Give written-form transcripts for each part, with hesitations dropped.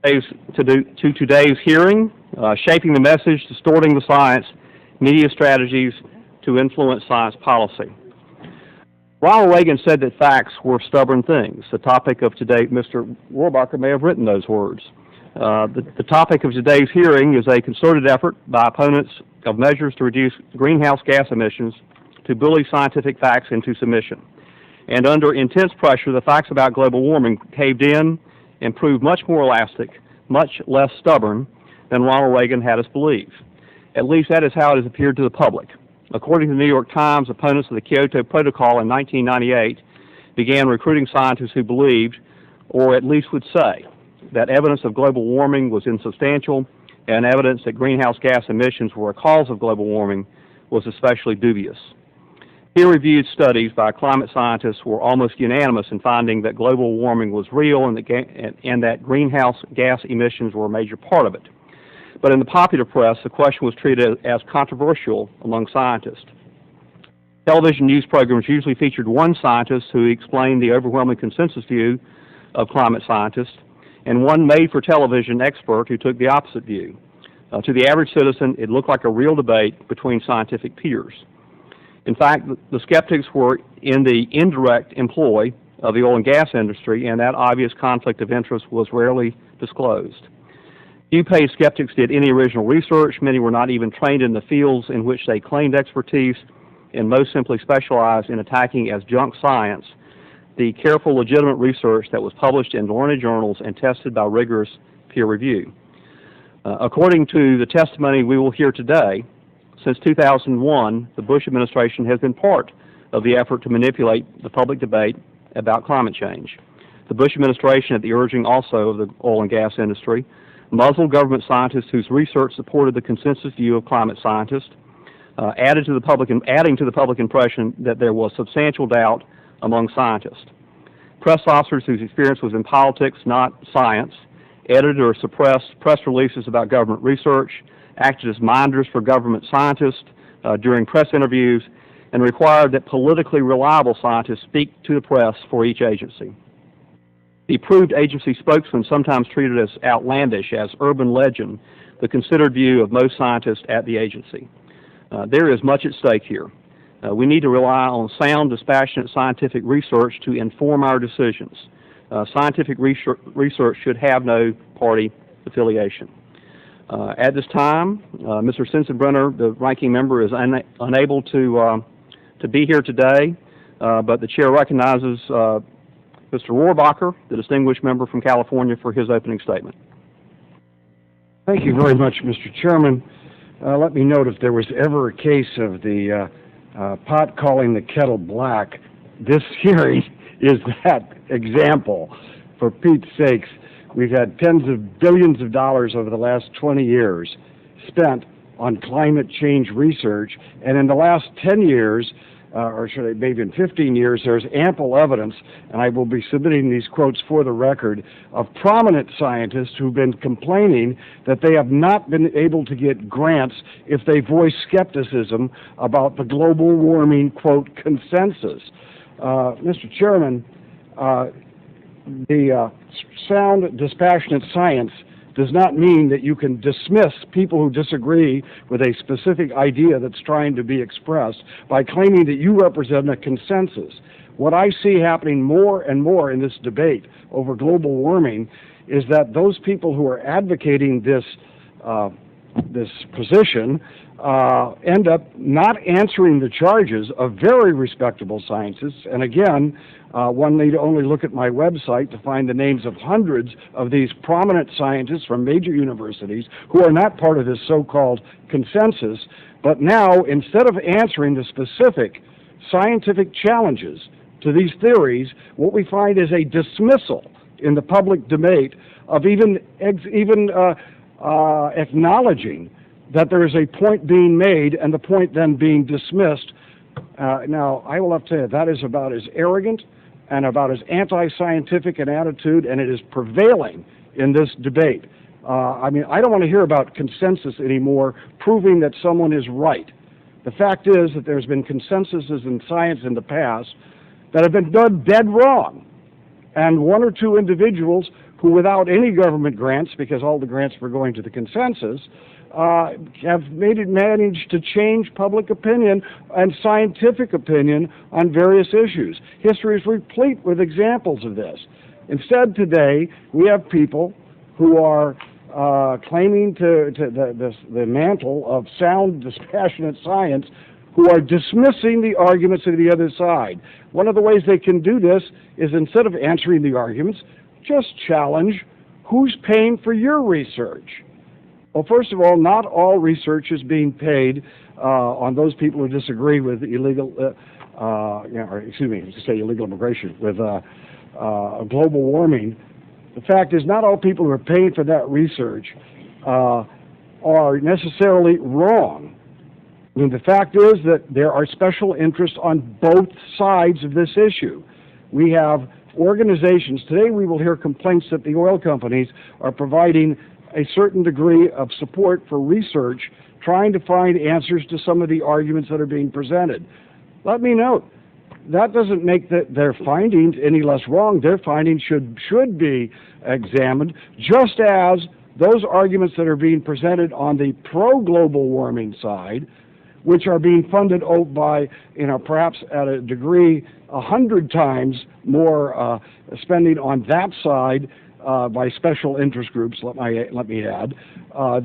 to today's hearing, Shaping the Message, Distorting the Science, Media Strategies to Influence Science Policy. Ronald Reagan said that facts were stubborn things. The topic of today, Mr. Rohrbacher may have written those words. The topic of today's hearing is a concerted effort by opponents of measures to reduce greenhouse gas emissions to bully scientific facts into submission. And under intense pressure, the facts about global warming caved in and proved much more elastic, much less stubborn than Ronald Reagan had us believe. At least that is how it has appeared to the public. According to the New York Times, opponents of the Kyoto Protocol in 1998 began recruiting scientists who believed, or at least would say, that evidence of global warming was insubstantial and evidence that greenhouse gas emissions were a cause of global warming was especially dubious. Peer-reviewed studies by climate scientists were almost unanimous in finding that global warming was real and that greenhouse gas emissions were a major part of it. But in the popular press, the question was treated as controversial among scientists. Television news programs usually featured one scientist who explained the overwhelming consensus view of climate scientists, and one made-for-television expert who took the opposite view. To the average citizen, it looked like a real debate between scientific peers. In fact, the skeptics were in the indirect employ of the oil and gas industry, and that obvious conflict of interest was rarely disclosed. Few paid skeptics did any original research. Many were not even trained in the fields in which they claimed expertise, and most simply specialized in attacking as junk science the careful, legitimate research that was published in learned journals and tested by rigorous peer review. According to the testimony we will hear today, since 2001, the Bush administration has been part of the effort to manipulate the public debate about climate change. The Bush administration, at the urging also of the oil and gas industry, muzzled government scientists whose research supported the consensus view of climate scientists, adding to the public impression that there was substantial doubt among scientists. Press officers whose experience was in politics, not science, edited or suppressed press releases about government research, acted as minders for government scientists during press interviews, and required that politically reliable scientists speak to the press for each agency. The approved agency spokesman sometimes treated as outlandish, as urban legend, the considered view of most scientists at the agency. There is much at stake here. We need to rely on sound, dispassionate scientific research to inform our decisions. Scientific research should have no party affiliation. At this time, Mr. Sensenbrenner, the ranking member, is unable to be here today, but the chair recognizes Mr. Rohrbacher, the distinguished member from California, for his opening statement. Thank you very much, Mr. Chairman. Let me note, if there was ever a case of the pot calling the kettle black, this hearing is that example. For Pete's sakes, we've had tens of billions of dollars over the last 20 years spent on climate change research, and in the last 10 years, or should I, maybe in 15 years, there's ample evidence, and I will be submitting these quotes for the record, of prominent scientists who've been complaining that they have not been able to get grants if they voice skepticism about the global warming, quote, consensus. Mr. Chairman, the sound, dispassionate science does not mean that you can dismiss people who disagree with a specific idea that's trying to be expressed by claiming that you represent a consensus. What I see happening more and more in this debate over global warming is that those people who are advocating this position end up not answering the charges of very respectable scientists. And again, one need only look at my website to find the names of hundreds of these prominent scientists from major universities who are not part of this so-called consensus, but now, instead of answering the specific scientific challenges to these theories, what we find is a dismissal in the public debate of even acknowledging that there is a point being made and the point then being dismissed. Now, I will have to say that is about as arrogant and about as anti-scientific an attitude, and it is prevailing in this debate. I mean, I don't want to hear about consensus anymore, proving that someone is right. The fact is that there's been consensuses in science in the past that have been done dead wrong. And one or two individuals who, without any government grants, because all the grants were going to the consensus, have managed to change public opinion and scientific opinion on various issues. History is replete with examples of this. Instead, today, we have people who are claiming the mantle of sound, dispassionate science, who are dismissing the arguments of the other side. One of the ways they can do this is, instead of answering the arguments, just challenge who's paying for your research. Well, first of all, not all research is being paid on those people who disagree with illegal, illegal immigration, with global warming. The fact is, not all people who are paying for that research are necessarily wrong. I mean, the fact is that there are special interests on both sides of this issue. We have organizations. Today we will hear complaints that the oil companies are providing a certain degree of support for research, trying to find answers to some of the arguments that are being presented. Let me note, that doesn't make their findings any less wrong. Their findings should be examined, just as those arguments that are being presented on the pro-global warming side, which are being funded by, perhaps at a degree 100 times more spending on that side by special interest groups, let me add,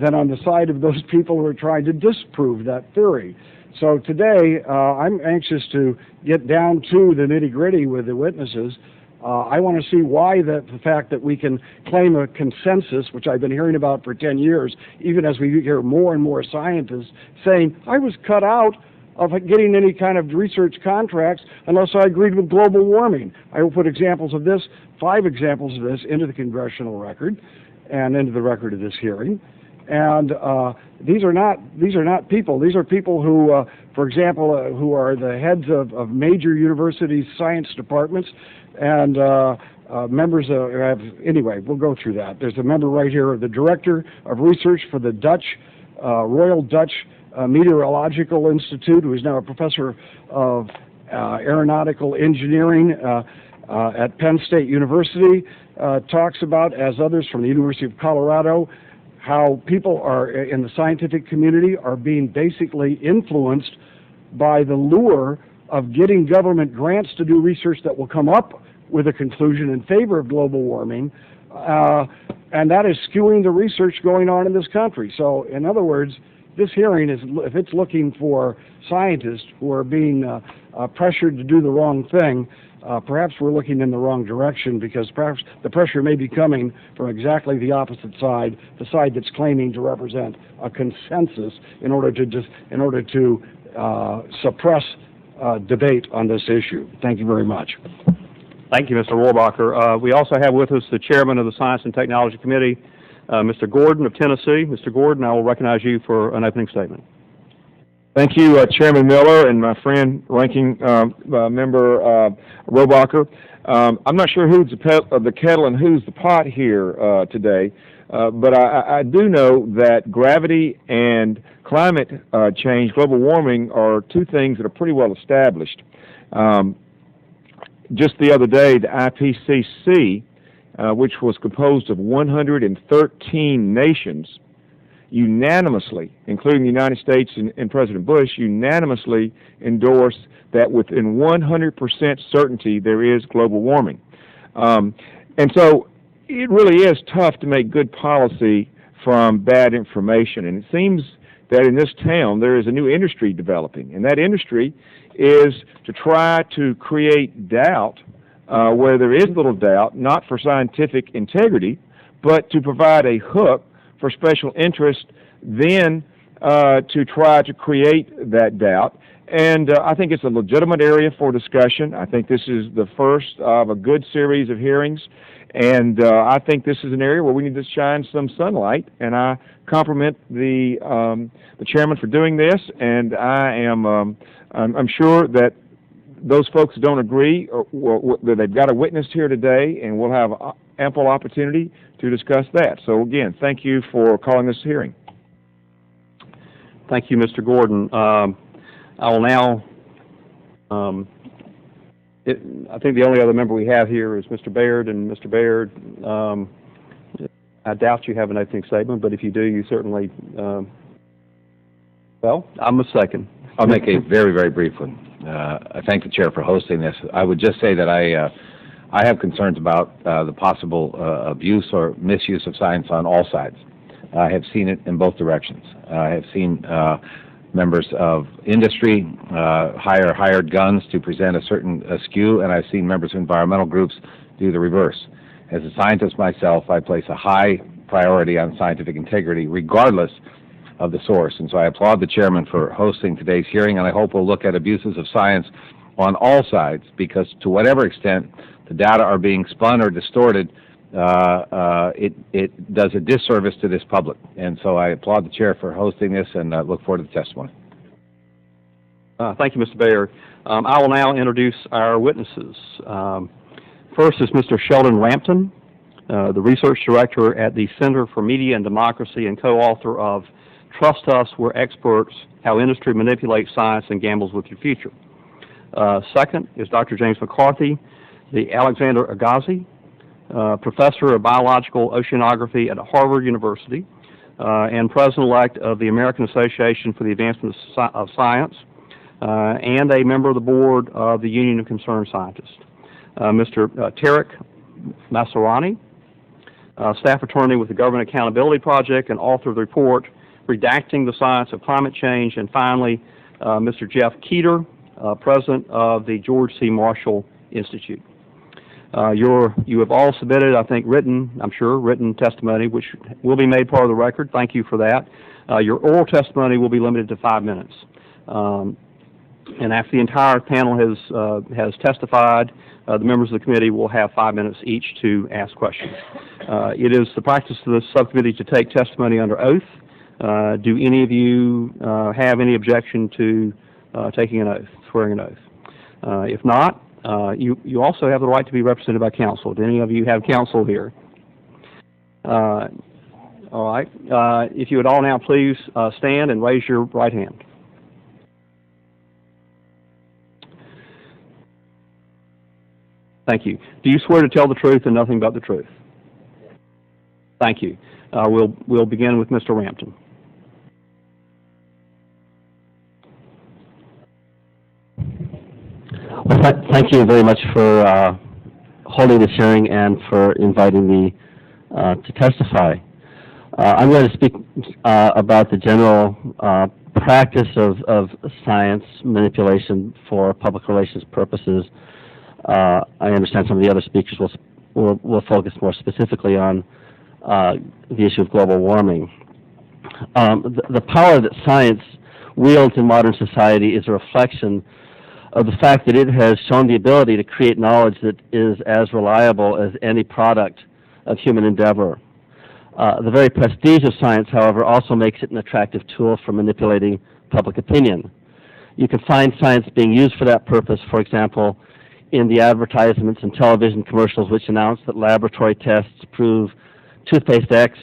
than on the side of those people who are trying to disprove that theory. So today, I'm anxious to get down to the nitty-gritty with the witnesses. I want to see why the fact that we can claim a consensus, which I've been hearing about for 10 years, even as we hear more and more scientists saying, I was cut out of getting any kind of research contracts unless I agreed with global warming. I will put examples of this, 5 examples of this, into the congressional record and into the record of this hearing. And these are not people. These are people who, for example, who are the heads of major universities' science departments, and members of, anyway, we'll go through that. There's a member right here of the Director of Research for the Royal Dutch Meteorological Institute, who is now a professor of aeronautical engineering at Penn State University, talks about, as others from the University of Colorado, how people are in the scientific community are being basically influenced by the lure of getting government grants to do research that will come up with a conclusion in favor of global warming, and that is skewing the research going on in this country. So, in other words, this hearing is, if it's looking for scientists who are being pressured to do the wrong thing, perhaps we're looking in the wrong direction, because perhaps the pressure may be coming from exactly the opposite side, the side that's claiming to represent a consensus in order to suppress debate on this issue. Thank you very much. Thank you, Mr. Rohrbacher. We also have with us the chairman of the Science and Technology Committee, Mr. Gordon of Tennessee. Mr. Gordon, I will recognize you for an opening statement. Thank you, Chairman Miller and my friend, Ranking Member Rohrbacher. I'm not sure who's the kettle and who's the pot here today, but I do know that gravity and climate change, global warming, are two things that are pretty well established. Just the other day, the IPCC, which was composed of 113 nations, unanimously, including the United States and President Bush, unanimously endorsed that within 100% certainty there is global warming. And so it really is tough to make good policy from bad information. And it seems that in this town there is a new industry developing, and that industry is to try to create doubt where there is little doubt, not for scientific integrity, but to provide a hook for special interest, then to try to create that doubt. And I think it's a legitimate area for discussion. I think this is the first of a good series of hearings, and I think this is an area where we need to shine some sunlight, and I compliment the chairman for doing this, and I'm sure that those folks who don't agree, that they've got a witness here today, and we'll have ample opportunity to discuss that. So again, thank you for calling this hearing. Thank you, Mr. Gordon. I will now, I think the only other member we have here is Mr. Baird, and Mr. Baird, I doubt you have an opening statement, but if you do, you certainly, well, I'm a second. I'll make a very, very brief one. I thank the chair for hosting this. I would just say that I have concerns about the possible abuse or misuse of science on all sides. I have seen it in both directions. I have seen members of industry hire hired guns to present a certain skew, and I've seen members of environmental groups do the reverse. As a scientist myself, I place a high priority on scientific integrity, regardless of the source. And so I applaud the chairman for hosting today's hearing, and I hope we'll look at abuses of science on all sides, because to whatever extent the data are being spun or distorted, it does a disservice to this public. And so I applaud the chair for hosting this and look forward to the testimony. Thank you, Mr. Baer. I will now introduce our witnesses. First is Mr. Sheldon Rampton, the research director at the Center for Media and Democracy and co-author of Trust Us, We're Experts, How Industry Manipulates Science and Gambles with Your Future. Second is Dr. James McCarthy, the Alexander Agassiz, professor of biological oceanography at Harvard University and president-elect of the American Association for the Advancement of Science, and a member of the board of the Union of Concerned Scientists. Mr. Tarek Massarrani, staff attorney with the Government Accountability Project and author of the report Redacting the Science of Climate Change. And finally, Mr. Jeff Kueter, president of the George C. Marshall Institute. You have all submitted, I think, written testimony, which will be made part of the record. Thank you for that. Your oral testimony will be limited to 5 minutes. And after the entire panel has testified, the members of the committee will have 5 minutes each to ask questions. It is the practice of the subcommittee to take testimony under oath. Do any of you have any objection to taking an oath, swearing an oath? If not, you also have the right to be represented by counsel. Do any of you have counsel here? All right. If you would all now please stand and raise your right hand. Thank you. Do you swear to tell the truth and nothing but the truth? Thank you. We'll begin with Mr. Rampton. Well, thank you very much for holding this hearing and for inviting me to testify. I'm going to speak about the general practice of science manipulation for public relations purposes. I understand some of the other speakers will focus more specifically on the issue of global warming. The power that science wields in modern society is a reflection of the fact that it has shown the ability to create knowledge that is as reliable as any product of human endeavor. The very prestige of science, however, also makes it an attractive tool for manipulating public opinion. You can find science being used for that purpose, for example, in the advertisements and television commercials which announce that laboratory tests prove toothpaste X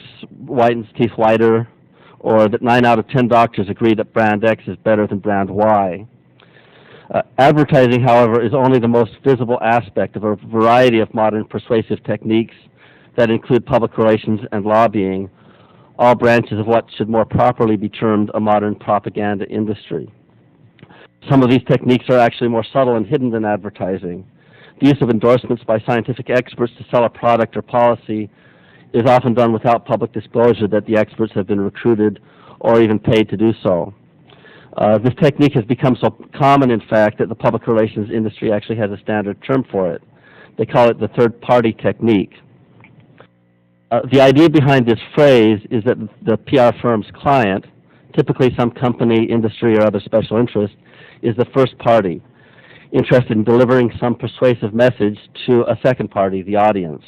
whitens teeth whiter, or that 9 out of 10 doctors agree that brand X is better than brand Y. Advertising, however, is only the most visible aspect of a variety of modern persuasive techniques that include public relations and lobbying, all branches of what should more properly be termed a modern propaganda industry. Some of these techniques are actually more subtle and hidden than advertising. The use of endorsements by scientific experts to sell a product or policy is often done without public disclosure that the experts have been recruited or even paid to do so. This technique has become so common, in fact, that the public relations industry actually has a standard term for it. They call it the third-party technique. The idea behind this phrase is that the PR firm's client, typically some company, industry, or other special interest, is the first party, interested in delivering some persuasive message to a second party, the audience.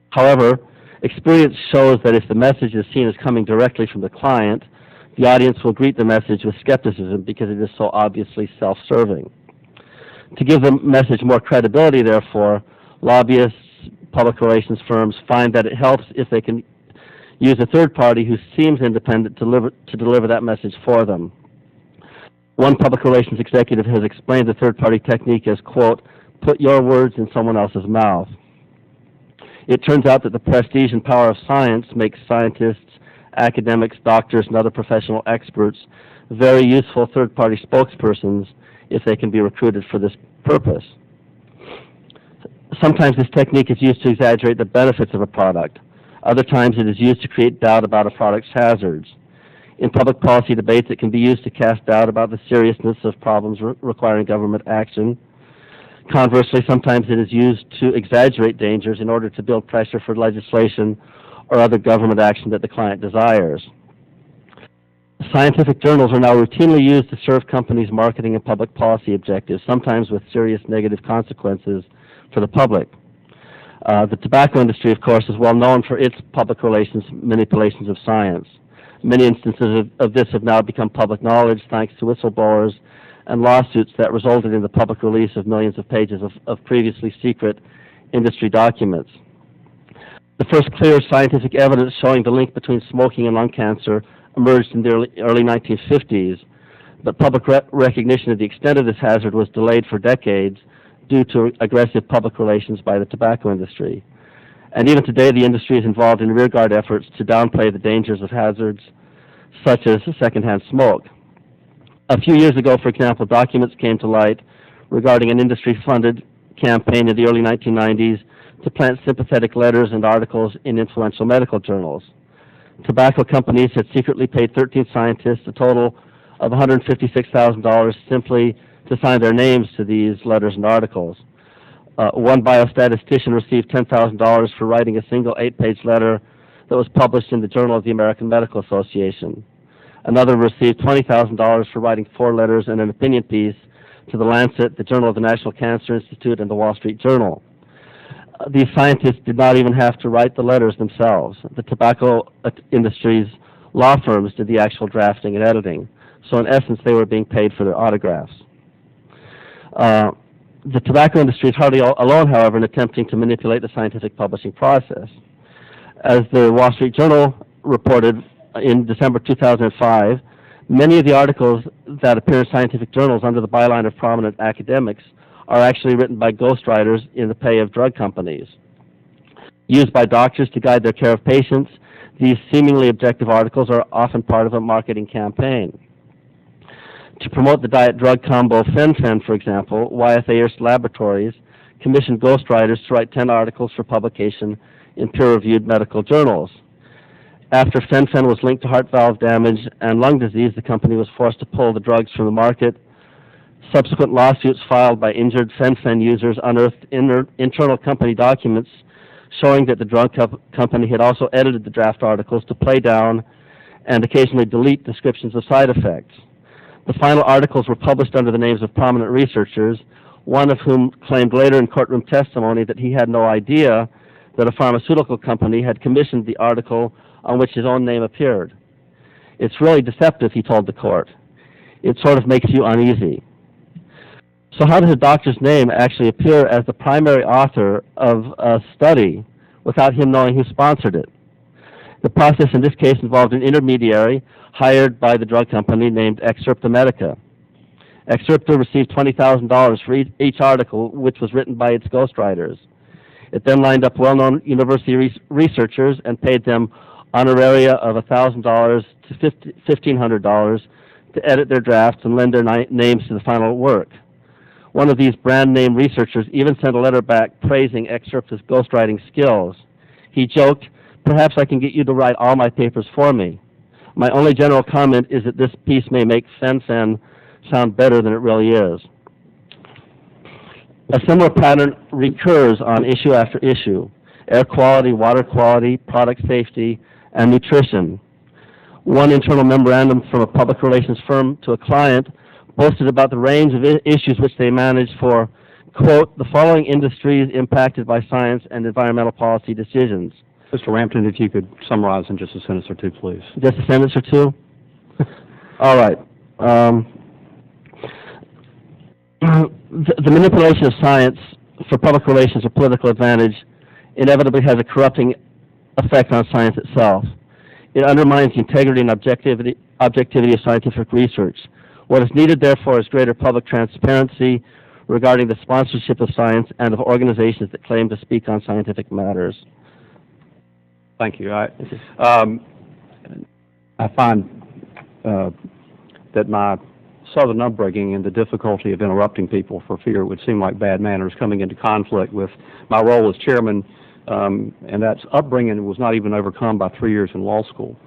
However, experience shows that if the message is seen as coming directly from the client, the audience will greet the message with skepticism because it is so obviously self-serving. To give the message more credibility, therefore, lobbyists, public relations firms find that it helps if they can use a third party who seems independent to deliver that message for them. One public relations executive has explained the third-party technique as, quote, put your words in someone else's mouth. It turns out that the prestige and power of science makes scientists, academics, doctors, and other professional experts very useful third-party spokespersons if they can be recruited for this purpose. Sometimes this technique is used to exaggerate the benefits of a product. Other times it is used to create doubt about a product's hazards. In public policy debates, it can be used to cast doubt about the seriousness of problems requiring government action. Conversely, sometimes it is used to exaggerate dangers in order to build pressure for legislation or other government action that the client desires. Scientific journals are now routinely used to serve companies' marketing and public policy objectives, sometimes with serious negative consequences for the public. The tobacco industry, of course, is well known for its public relations manipulations of science. Many instances of this have now become public knowledge thanks to whistleblowers and lawsuits that resulted in the public release of millions of pages of previously secret industry documents. The first clear scientific evidence showing the link between smoking and lung cancer emerged in the early 1950s, but public recognition of the extent of this hazard was delayed for decades due to aggressive public relations by the tobacco industry. And even today, the industry is involved in rearguard efforts to downplay the dangers of hazards such as secondhand smoke. A few years ago, for example, documents came to light regarding an industry-funded campaign in the early 1990s to plant sympathetic letters and articles in influential medical journals. Tobacco companies had secretly paid 13 scientists a total of $156,000 simply to sign their names to these letters and articles. One biostatistician received $10,000 for writing a single 8-page letter that was published in the Journal of the American Medical Association. Another received $20,000 for writing 4 letters and an opinion piece to The Lancet, the Journal of the National Cancer Institute, and the Wall Street Journal. These scientists did not even have to write the letters themselves. The tobacco industry's law firms did the actual drafting and editing. So in essence, they were being paid for their autographs. The tobacco industry is hardly alone, however, in attempting to manipulate the scientific publishing process. As the Wall Street Journal reported in December 2005, many of the articles that appear in scientific journals under the byline of prominent academics are actually written by ghostwriters in the pay of drug companies. Used by doctors to guide their care of patients, these seemingly objective articles are often part of a marketing campaign. To promote the diet drug combo fen-phen, for example, Wyeth Ayers Laboratories commissioned ghostwriters to write 10 articles for publication in peer-reviewed medical journals. After fen-phen was linked to heart valve damage and lung disease, the company was forced to pull the drugs from the market. Subsequent lawsuits filed by injured fen-phen users unearthed internal company documents showing that the drug company had also edited the draft articles to play down and occasionally delete descriptions of side effects. The final articles were published under the names of prominent researchers, one of whom claimed later in courtroom testimony that he had no idea that a pharmaceutical company had commissioned the article on which his own name appeared. It's really deceptive, he told the court. It sort of makes you uneasy. So how does a doctor's name actually appear as the primary author of a study without him knowing who sponsored it? The process in this case involved an intermediary hired by the drug company named Excerpta Medica. Excerpta received $20,000 for each article which was written by its ghostwriters. It then lined up well-known university researchers and paid them honoraria of $1,000 to $1,500 to edit their drafts and lend their names to the final work. One of these brand-name researchers even sent a letter back praising Excerpta's ghostwriting skills. He joked, "Perhaps I can get you to write all my papers for me. My only general comment is that this piece may make fen-phen sound better than it really is." A similar pattern recurs on issue after issue: air quality, water quality, product safety, and nutrition. One internal memorandum from a public relations firm to a client boasted about the range of issues which they manage for, quote, "the following industries impacted by science and environmental policy decisions." Mr. Rampton, if you could summarize in just a sentence or two, please. Just a sentence or two? All right. The manipulation of science for public relations or political advantage inevitably has a corrupting effect on science itself. It undermines the integrity and objectivity of scientific research. What is needed, therefore, is greater public transparency, regarding the sponsorship of science and of organizations that claim to speak on scientific matters. Thank you. I find that my Southern upbringing and the difficulty of interrupting people for fear it would seem like bad manners coming into conflict with my role as chairman, and that upbringing was not even overcome by 3 years in law school.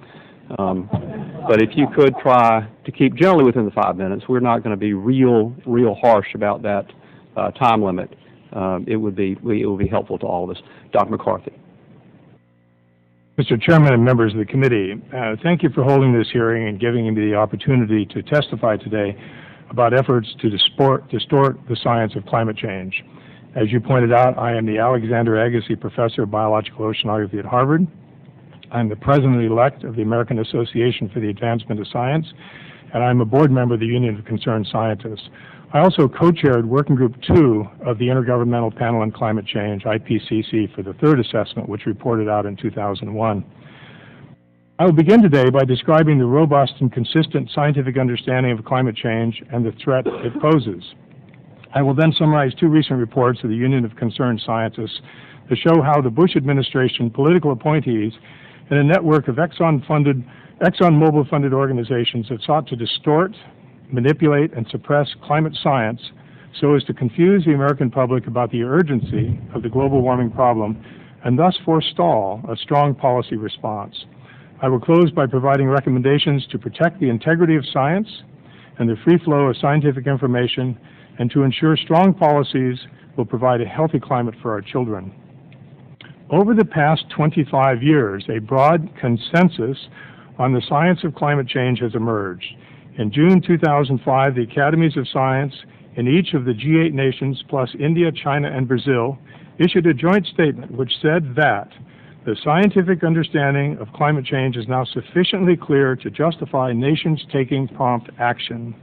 But if you could try to keep generally within the 5 minutes, we're not going to be real harsh about that time limit. It would be helpful to all of us. Dr. McCarthy. Mr. Chairman and members of the committee, thank you for holding this hearing and giving me the opportunity to testify today about efforts to distort the science of climate change. As you pointed out, I am the Alexander Agassiz Professor of Biological Oceanography at Harvard. I'm the President-elect of the American Association for the Advancement of Science, and I'm a board member of the Union of Concerned Scientists. I also co-chaired Working Group 2 of the Intergovernmental Panel on Climate Change, IPCC, for the third assessment, which reported out in 2001. I will begin today by describing the robust and consistent scientific understanding of climate change and the threat it poses. I will then summarize 2 recent reports of the Union of Concerned Scientists to show how the Bush administration political appointees and a network of ExxonMobil-funded organizations have sought to distort, manipulate, and suppress climate science so as to confuse the American public about the urgency of the global warming problem and thus forestall a strong policy response. I will close by providing recommendations to protect the integrity of science and the free flow of scientific information and to ensure strong policies will provide a healthy climate for our children. Over the past 25 years, a broad consensus on the science of climate change has emerged. In June 2005, the Academies of Science in each of the G8 nations, plus India, China, and Brazil, issued a joint statement which said that the scientific understanding of climate change is now sufficiently clear to justify nations taking prompt action.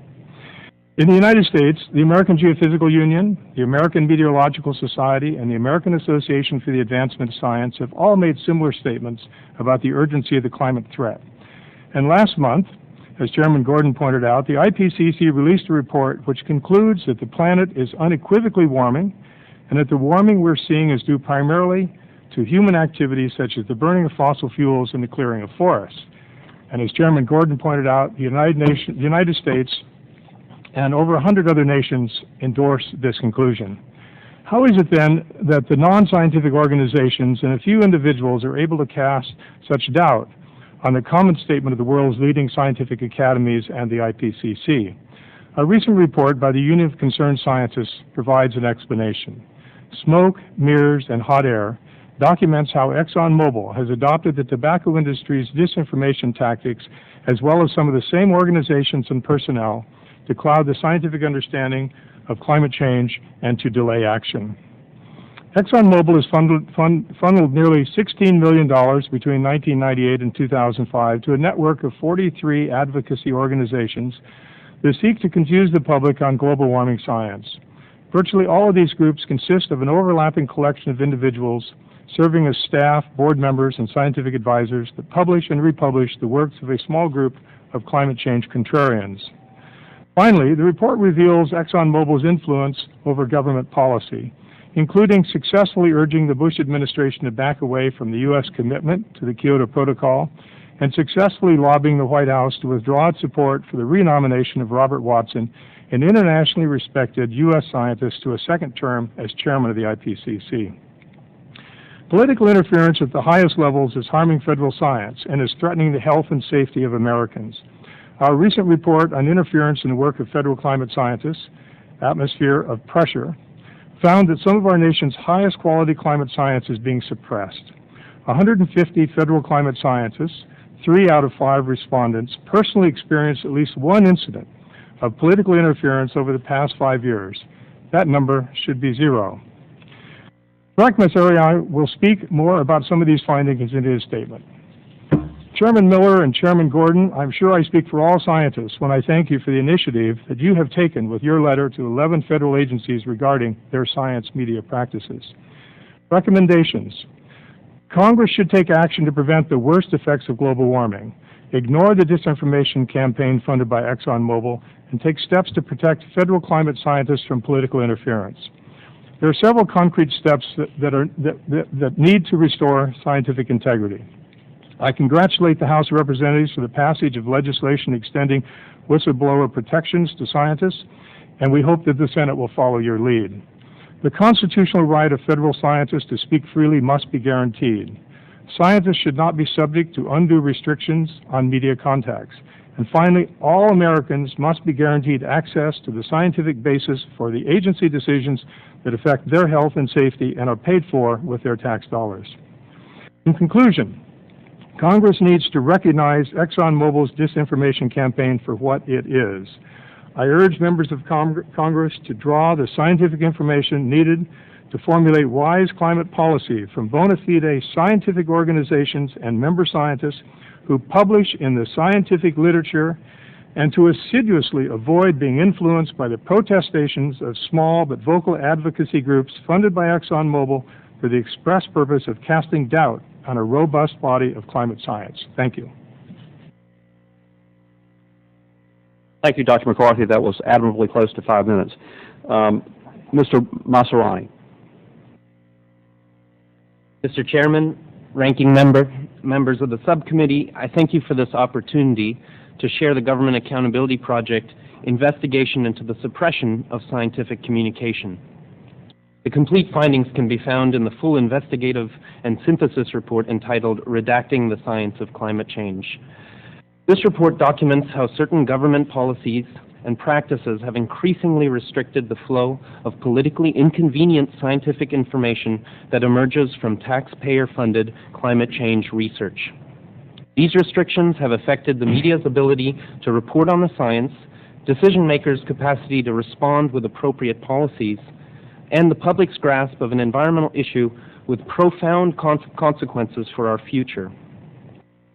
In the United States, the American Geophysical Union, the American Meteorological Society, and the American Association for the Advancement of Science have all made similar statements about the urgency of the climate threat. And last month, as Chairman Gordon pointed out, the IPCC released a report which concludes that the planet is unequivocally warming and that the warming we're seeing is due primarily to human activities such as the burning of fossil fuels and the clearing of forests. And as Chairman Gordon pointed out, the United States and over 100 other nations endorse this conclusion. How is it then that the non-scientific organizations and a few individuals are able to cast such doubt on the common statement of the world's leading scientific academies and the IPCC? A recent report by the Union of Concerned Scientists provides an explanation. Smoke, Mirrors, and Hot Air documents how ExxonMobil has adopted the tobacco industry's disinformation tactics, as well as some of the same organizations and personnel, to cloud the scientific understanding of climate change and to delay action. ExxonMobil has funneled nearly $16 million between 1998 and 2005 to a network of 43 advocacy organizations that seek to confuse the public on global warming science. Virtually all of these groups consist of an overlapping collection of individuals serving as staff, board members, and scientific advisors that publish and republish the works of a small group of climate change contrarians. Finally, the report reveals ExxonMobil's influence over government policy, including successfully urging the Bush administration to back away from the U.S. commitment to the Kueter Protocol and successfully lobbying the White House to withdraw its support for the renomination of Robert Watson, an internationally respected U.S. scientist, to a second term as chairman of the IPCC. Political interference at the highest levels is harming federal science and is threatening the health and safety of Americans. Our recent report on interference in the work of federal climate scientists, Atmosphere of Pressure, found that some of our nation's highest quality climate science is being suppressed. 150 federal climate scientists, 3 out of 5 respondents, personally experienced at least one incident of political interference over the past 5 years. That number should be 0. Tarek Massarrani will speak more about some of these findings in his statement. Chairman Miller and Chairman Gordon, I'm sure I speak for all scientists when I thank you for the initiative that you have taken with your letter to 11 federal agencies regarding their science media practices. Recommendations. Congress should take action to prevent the worst effects of global warming. ignore the disinformation campaign funded by ExxonMobil, and take steps to protect federal climate scientists from political interference. There are several concrete steps that need to restore scientific integrity. I congratulate the House of Representatives for the passage of legislation extending whistleblower protections to scientists, and we hope that the Senate will follow your lead. The constitutional right of federal scientists to speak freely must be guaranteed. Scientists should not be subject to undue restrictions on media contacts. And finally, all Americans must be guaranteed access to the scientific basis for the agency decisions that affect their health and safety and are paid for with their tax dollars. In conclusion, Congress needs to recognize ExxonMobil's disinformation campaign for what it is. I urge members of Congress to draw the scientific information needed to formulate wise climate policy from bona fide scientific organizations and member scientists who publish in the scientific literature, and to assiduously avoid being influenced by the protestations of small but vocal advocacy groups funded by ExxonMobil for the express purpose of casting doubt on a robust body of climate science. Thank you. Thank you, Dr. McCarthy. That was admirably close to 5 minutes. Mr. Massarrani. Mr. Chairman, Ranking Member, members of the subcommittee, I thank you for this opportunity to share the Government Accountability Project investigation into the suppression of scientific communication. The complete findings can be found in the full investigative and synthesis report entitled Redacting the Science of Climate Change. This report documents how certain government policies and practices have increasingly restricted the flow of politically inconvenient scientific information that emerges from taxpayer-funded climate change research. These restrictions have affected the media's ability to report on the science, decision-makers' capacity to respond with appropriate policies, and the public's grasp of an environmental issue with profound consequences for our future.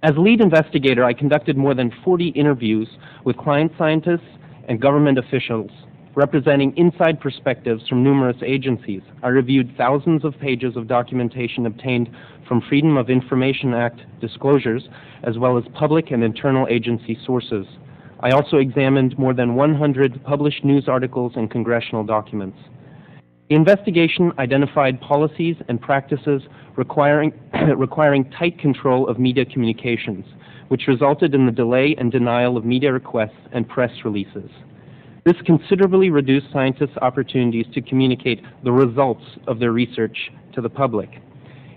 As lead investigator, I conducted more than 40 interviews with client scientists and government officials, representing inside perspectives from numerous agencies. I reviewed thousands of pages of documentation obtained from Freedom of Information Act disclosures, as well as public and internal agency sources. I also examined more than 100 published news articles and congressional documents. The investigation identified policies and practices requiring tight control of media communications, which resulted in the delay and denial of media requests and press releases. This considerably reduced scientists' opportunities to communicate the results of their research to the public.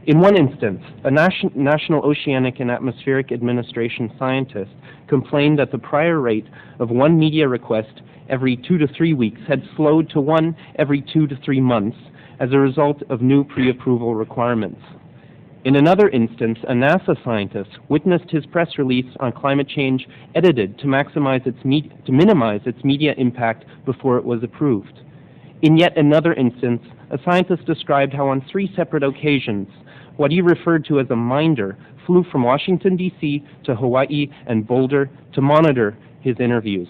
In one instance, a National Oceanic and Atmospheric Administration scientist complained that the prior rate of one media request every 2 to 3 weeks had slowed to one every 2 to 3 months as a result of new pre-approval requirements. In another instance, a NASA scientist witnessed his press release on climate change edited to minimize its media impact before it was approved. In yet another instance, a scientist described how on 3 separate occasions, what he referred to as a minder flew from Washington, D.C. to Hawaii and Boulder to monitor his interviews.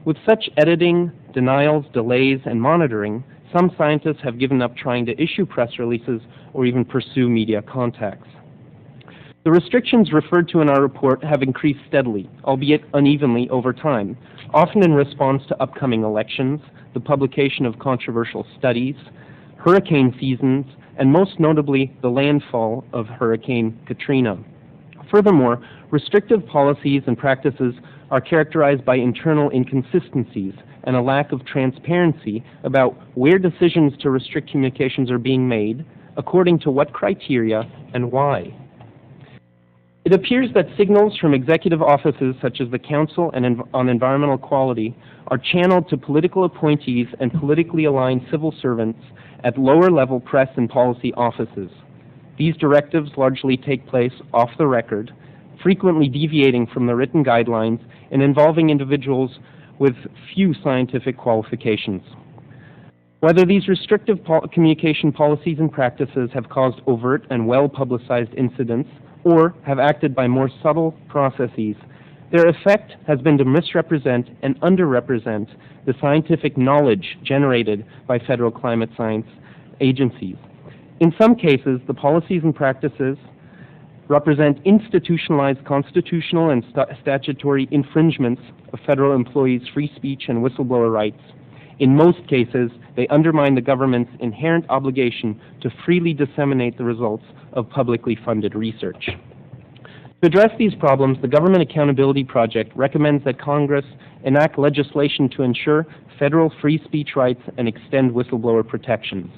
With such editing, denials, delays, and monitoring, some scientists have given up trying to issue press releases or even pursue media contacts. The restrictions referred to in our report have increased steadily, albeit unevenly over time, often in response to upcoming elections, the publication of controversial studies, hurricane seasons, and most notably, the landfall of Hurricane Katrina. Furthermore, restrictive policies and practices are characterized by internal inconsistencies and a lack of transparency about where decisions to restrict communications are being made, according to what criteria, and why. It appears that signals from executive offices such as the Council on Environmental Quality are channeled to political appointees and politically aligned civil servants at lower-level press and policy offices. These directives largely take place off the record, frequently deviating from the written guidelines and involving individuals with few scientific qualifications. Whether these restrictive communication policies and practices have caused overt and well-publicized incidents or have acted by more subtle processes, their effect has been to misrepresent and underrepresent the scientific knowledge generated by federal climate science agencies. In some cases, the policies and practices represent institutionalized constitutional and statutory infringements of federal employees' free speech and whistleblower rights. In most cases, they undermine the government's inherent obligation to freely disseminate the results of publicly funded research. To address these problems, the Government Accountability Project recommends that Congress enact legislation to ensure federal free speech rights and extend whistleblower protections.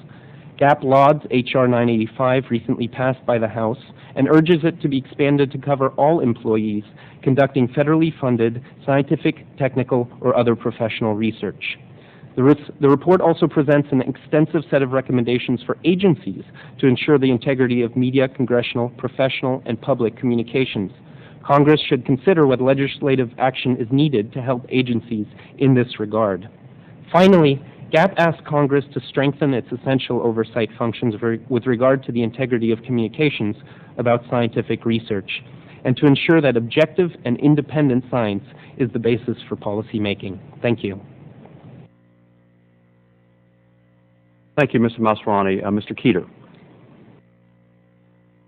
GAP lauds H.R. 985, recently passed by the House, and urges it to be expanded to cover all employees conducting federally funded scientific, technical, or other professional research. The report also presents an extensive set of recommendations for agencies to ensure the integrity of media, congressional, professional, and public communications. Congress should consider what legislative action is needed to help agencies in this regard. Finally, GAP asks Congress to strengthen its essential oversight functions with regard to the integrity of communications about scientific research, and to ensure that objective and independent science is the basis for policy making. Thank you. Thank you, Mr. Massarrani. Mr. Kueter.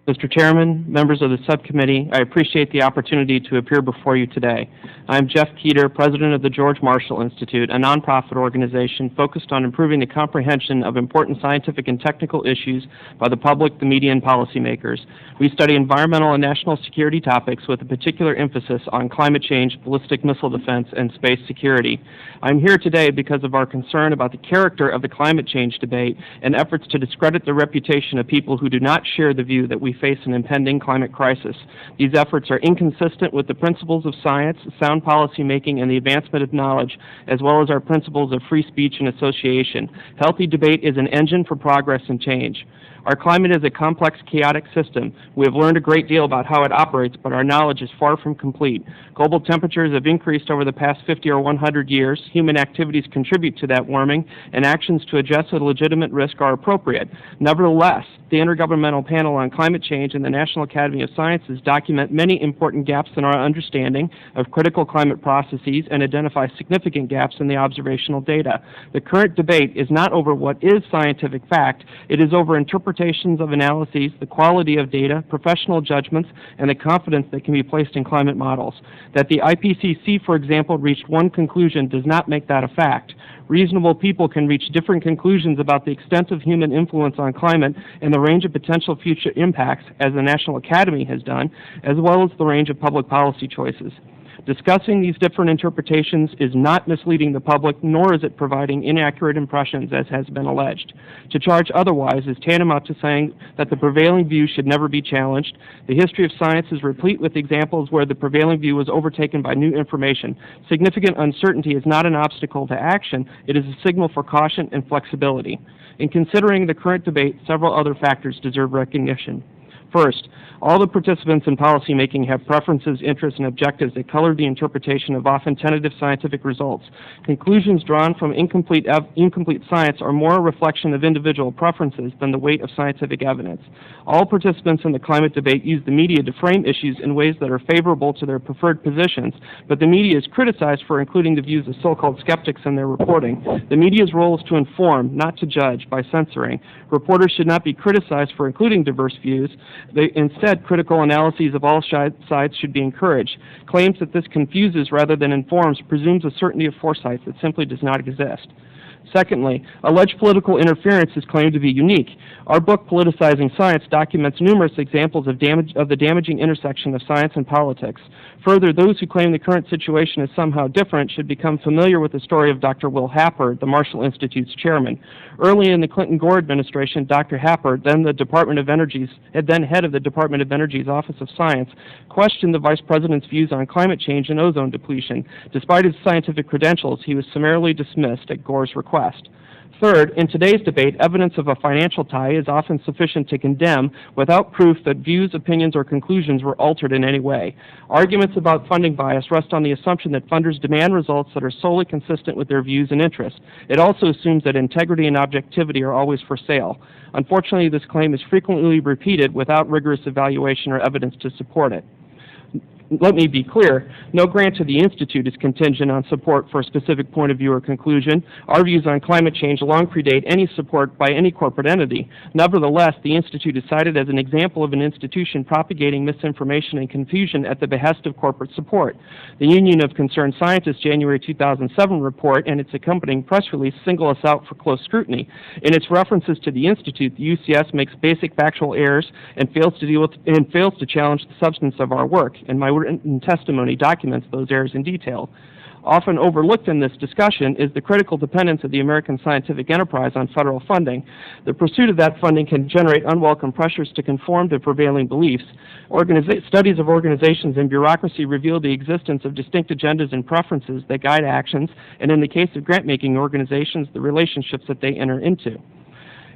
Mr. Chairman, members of the subcommittee, I appreciate the opportunity to appear before you today. I am Jeff Kueter, president of the George Marshall Institute, a nonprofit organization focused on improving the comprehension of important scientific and technical issues by the public, the media, and policymakers. We study environmental and national security topics with a particular emphasis on climate change, ballistic missile defense, and space security. I'm here today because of our concern about the character of the climate change debate and efforts to discredit the reputation of people who do not share the view that we face an impending climate crisis. These efforts are inconsistent with the principles of science, sound policy making, and the advancement of knowledge, as well as our principles of free speech and association. Healthy debate is an engine for progress and change. Our climate is a complex, chaotic system. We have learned a great deal about how it operates, but our knowledge is far from complete. Global temperatures have increased over the past 50 or 100 years. Human activities contribute to that warming, and actions to address a legitimate risk are appropriate. Nevertheless, the Intergovernmental Panel on Climate Change and the National Academy of Sciences document many important gaps in our understanding of critical climate processes and identify significant gaps in the observational data. The current debate is not over what is scientific fact, it is over interpretations of analyses, the quality of data, professional judgments, and the confidence that can be placed in climate models. That the IPCC, for example, reached one conclusion does not make that a fact. Reasonable people can reach different conclusions about the extent of human influence on climate and the range of potential future impacts, as the National Academy has done, as well as the range of public policy choices. Discussing these different interpretations is not misleading the public, nor is it providing inaccurate impressions, as has been alleged. To charge otherwise is tantamount to saying that the prevailing view should never be challenged. The history of science is replete with examples where the prevailing view was overtaken by new information. Significant uncertainty is not an obstacle to action, it is a signal for caution and flexibility. In considering the current debate, several other factors deserve recognition. First, all the participants in policymaking have preferences, interests, and objectives that color the interpretation of often tentative scientific results. Conclusions drawn from incomplete science are more a reflection of individual preferences than the weight of scientific evidence. All participants in the climate debate use the media to frame issues in ways that are favorable to their preferred positions, but the media is criticized for including the views of so-called skeptics in their reporting. The media's role is to inform, not to judge, by censoring. Reporters should not be criticized for including diverse views. Instead, critical analyses of all sides should be encouraged. Claims that this confuses rather than informs presumes a certainty of foresight that simply does not exist. Secondly, alleged political interference is claimed to be unique. Our book, Politicizing Science, documents numerous examples of the damaging intersection of science and politics. Further, those who claim the current situation is somehow different should become familiar with the story of Dr. Will Happer, the Marshall Institute's chairman. Early in the Clinton-Gore administration, Dr. Happer, then head of the Department of Energy's Office of Science, questioned the vice president's views on climate change and ozone depletion. Despite his scientific credentials, he was summarily dismissed at Gore's request. Third, in today's debate, evidence of a financial tie is often sufficient to condemn without proof that views, opinions, or conclusions were altered in any way. Arguments about funding bias rest on the assumption that funders demand results that are solely consistent with their views and interests. It also assumes that integrity and objectivity are always for sale. Unfortunately, this claim is frequently repeated without rigorous evaluation or evidence to support it. let me be clear, no grant to the Institute is contingent on support for a specific point of view or conclusion. Our views on climate change long predate any support by any corporate entity. Nevertheless, the Institute is cited as an example of an institution propagating misinformation and confusion at the behest of corporate support. The Union of Concerned Scientists' January 2007 report and its accompanying press release single us out for close scrutiny. In its references to the Institute, the UCS makes basic factual errors and fails to challenge the substance of our work, and my written testimony documents those errors in detail. Often overlooked in this discussion is the critical dependence of the American scientific enterprise on federal funding. The pursuit of that funding can generate unwelcome pressures to conform to prevailing beliefs. Studies of organizations and bureaucracy reveal the existence of distinct agendas and preferences that guide actions, and in the case of grant-making organizations, the relationships that they enter into.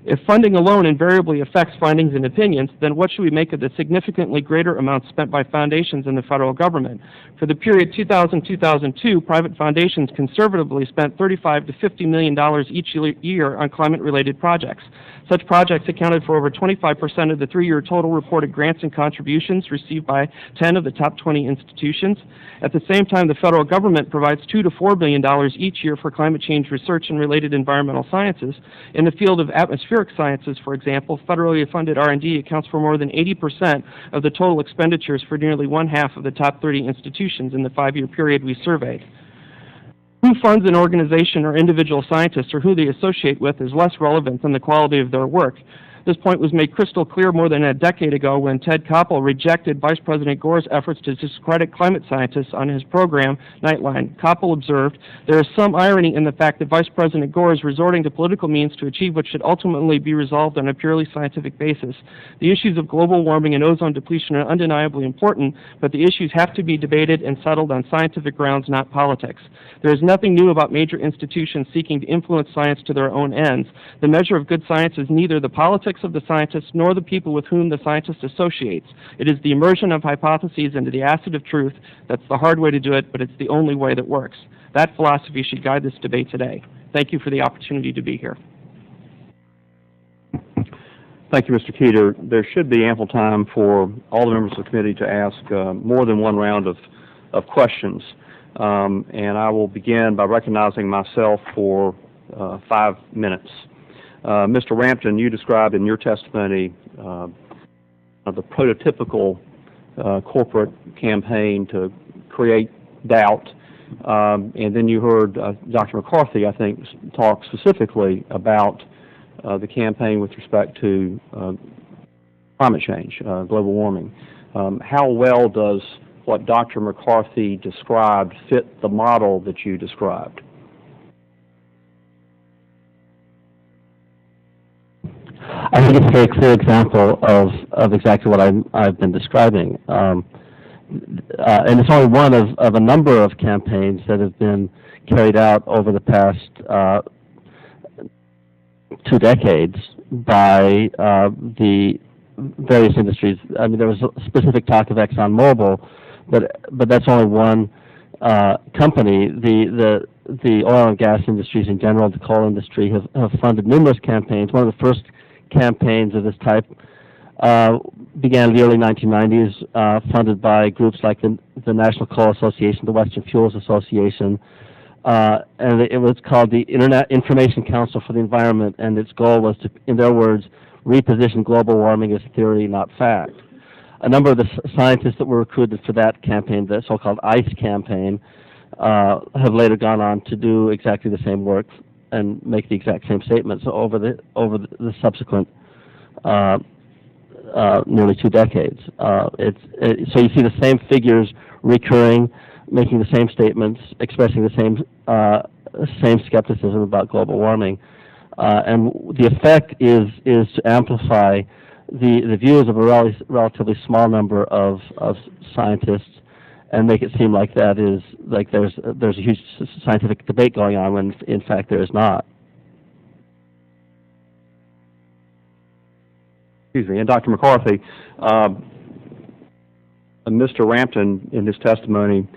If funding alone invariably affects findings and opinions, then what should we make of the significantly greater amounts spent by foundations in the federal government? For the period 2000-2002, private foundations conservatively spent $35 to $50 million each year on climate-related projects. Such projects accounted for over 25% of the three-year total reported grants and contributions received by 10 of the top 20 institutions. At the same time, the federal government provides $2 to $4 billion each year for climate change research and related environmental sciences. In the field of atmospheric sciences, for example, federally funded R&D accounts for more than 80% of the total expenditures for nearly one-half of the top 30 institutions in the 5-year period we surveyed. Who funds an organization or individual scientist or who they associate with is less relevant than the quality of their work. This point was made crystal clear more than a decade ago when Ted Koppel rejected Vice President Gore's efforts to discredit climate scientists on his program, Nightline. Koppel observed, "There is some irony in the fact that Vice President Gore is resorting to political means to achieve what should ultimately be resolved on a purely scientific basis. The issues of global warming and ozone depletion are undeniably important, but the issues have to be debated and settled on scientific grounds, not politics. There is nothing new about major institutions seeking to influence science to their own ends. The measure of good science is neither the politics of the scientist nor the people with whom the scientist associates. It is the immersion of hypotheses into the acid of truth that's the hard way to do it, but it's the only way that works. That philosophy should guide this debate today. Thank you for the opportunity to be here." Thank you, Mr. Kueter. There should be ample time for all the members of the committee to ask more than one round of questions. And I will begin by recognizing myself for 5 minutes. Mr. Rampton, you described in your testimony the prototypical corporate campaign to create doubt, and then you heard Dr. McCarthy, I think, talk specifically about the campaign with respect to climate change, global warming. How well does what Dr. McCarthy described fit the model that you described? I think it's a very clear example of exactly what I've been describing. And it's only one of a number of campaigns that have been carried out over the past 2 decades by the various industries. I mean, there was a specific talk of ExxonMobil, but that's only one company. The oil and gas industries in general, the coal industry, have funded numerous campaigns. One of the first campaigns of this type began in the early 1990s, funded by groups like the National Coal Association, the Western Fuels Association, and it was called the Information Council for the Environment, and its goal was to, in their words, reposition global warming as theory, not fact. A number of the scientists that were recruited for that campaign, the so-called ICE campaign, have later gone on to do exactly the same work and make the exact same statements over the subsequent nearly 2 decades. So you see the same figures recurring, making the same statements, expressing the same skepticism about global warming, and the effect is to amplify the views of a relatively small number of scientists, and make it seem like that is like there's a huge scientific debate going on when in fact there is not. Excuse me. And Dr. McCarthy, Mr. Rampton in his testimony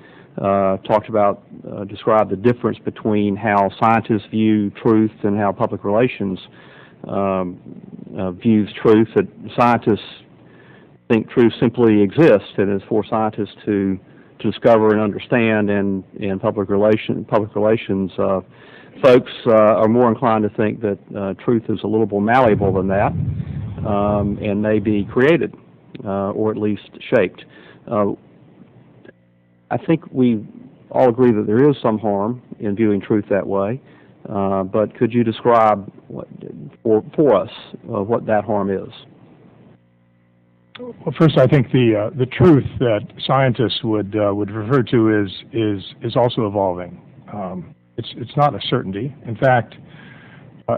described the difference between how scientists view truth and how public relations views truth. That scientists think truth simply exists, and it's for scientists to discover and understand, and public relations folks are more inclined to think that truth is a little more malleable than that, and may be created or at least shaped. I think we all agree that there is some harm in viewing truth that way, but could you describe for us what that harm is? Well, first, I think the truth that scientists would refer to is also evolving. It's not a certainty. In fact,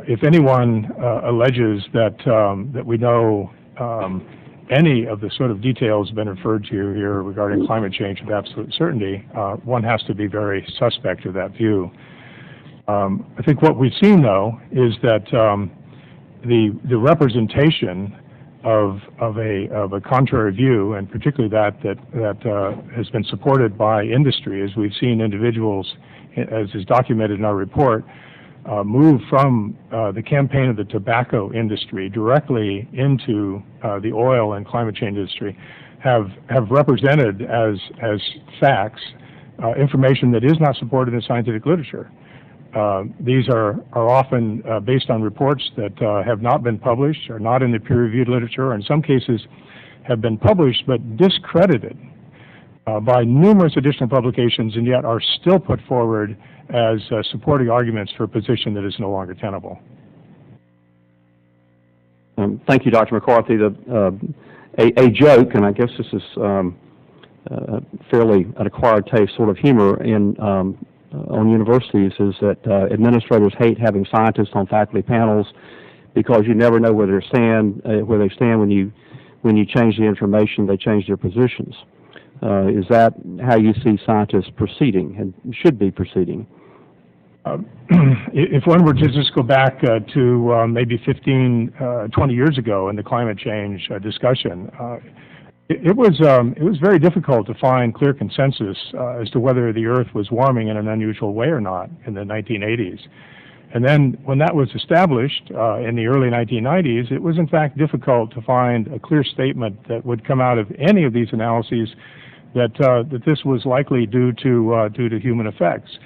if anyone alleges that we know any of the sort of details been referred to here regarding climate change with absolute certainty, one has to be very suspect of that view. I think what we've seen, though, is that the representation of a contrary view, and particularly that has been supported by industry, as we've seen individuals, as is documented in our report, move from the campaign of the tobacco industry directly into the oil and climate change industry, have represented as facts information that is not supported in scientific literature. These are often based on reports that have not been published, are not in the peer-reviewed literature, or in some cases have been published but discredited by numerous additional publications, and yet are still put forward as supporting arguments for a position that is no longer tenable. Thank you, Dr. McCarthy. A joke, and I guess this is fairly an acquired taste sort of humor on universities, is that administrators hate having scientists on faculty panels because you never know where they stand when you change the information, they change their positions. Is that how you see scientists proceeding and should be proceeding? If one were to just go back to maybe 15, 20 years ago in the climate change discussion, it was very difficult to find clear consensus as to whether the Earth was warming in an unusual way or not in the 1980s. And then when that was established in the early 1990s, it was in fact difficult to find a clear statement that would come out of any of these analyses that this was likely due to human effects.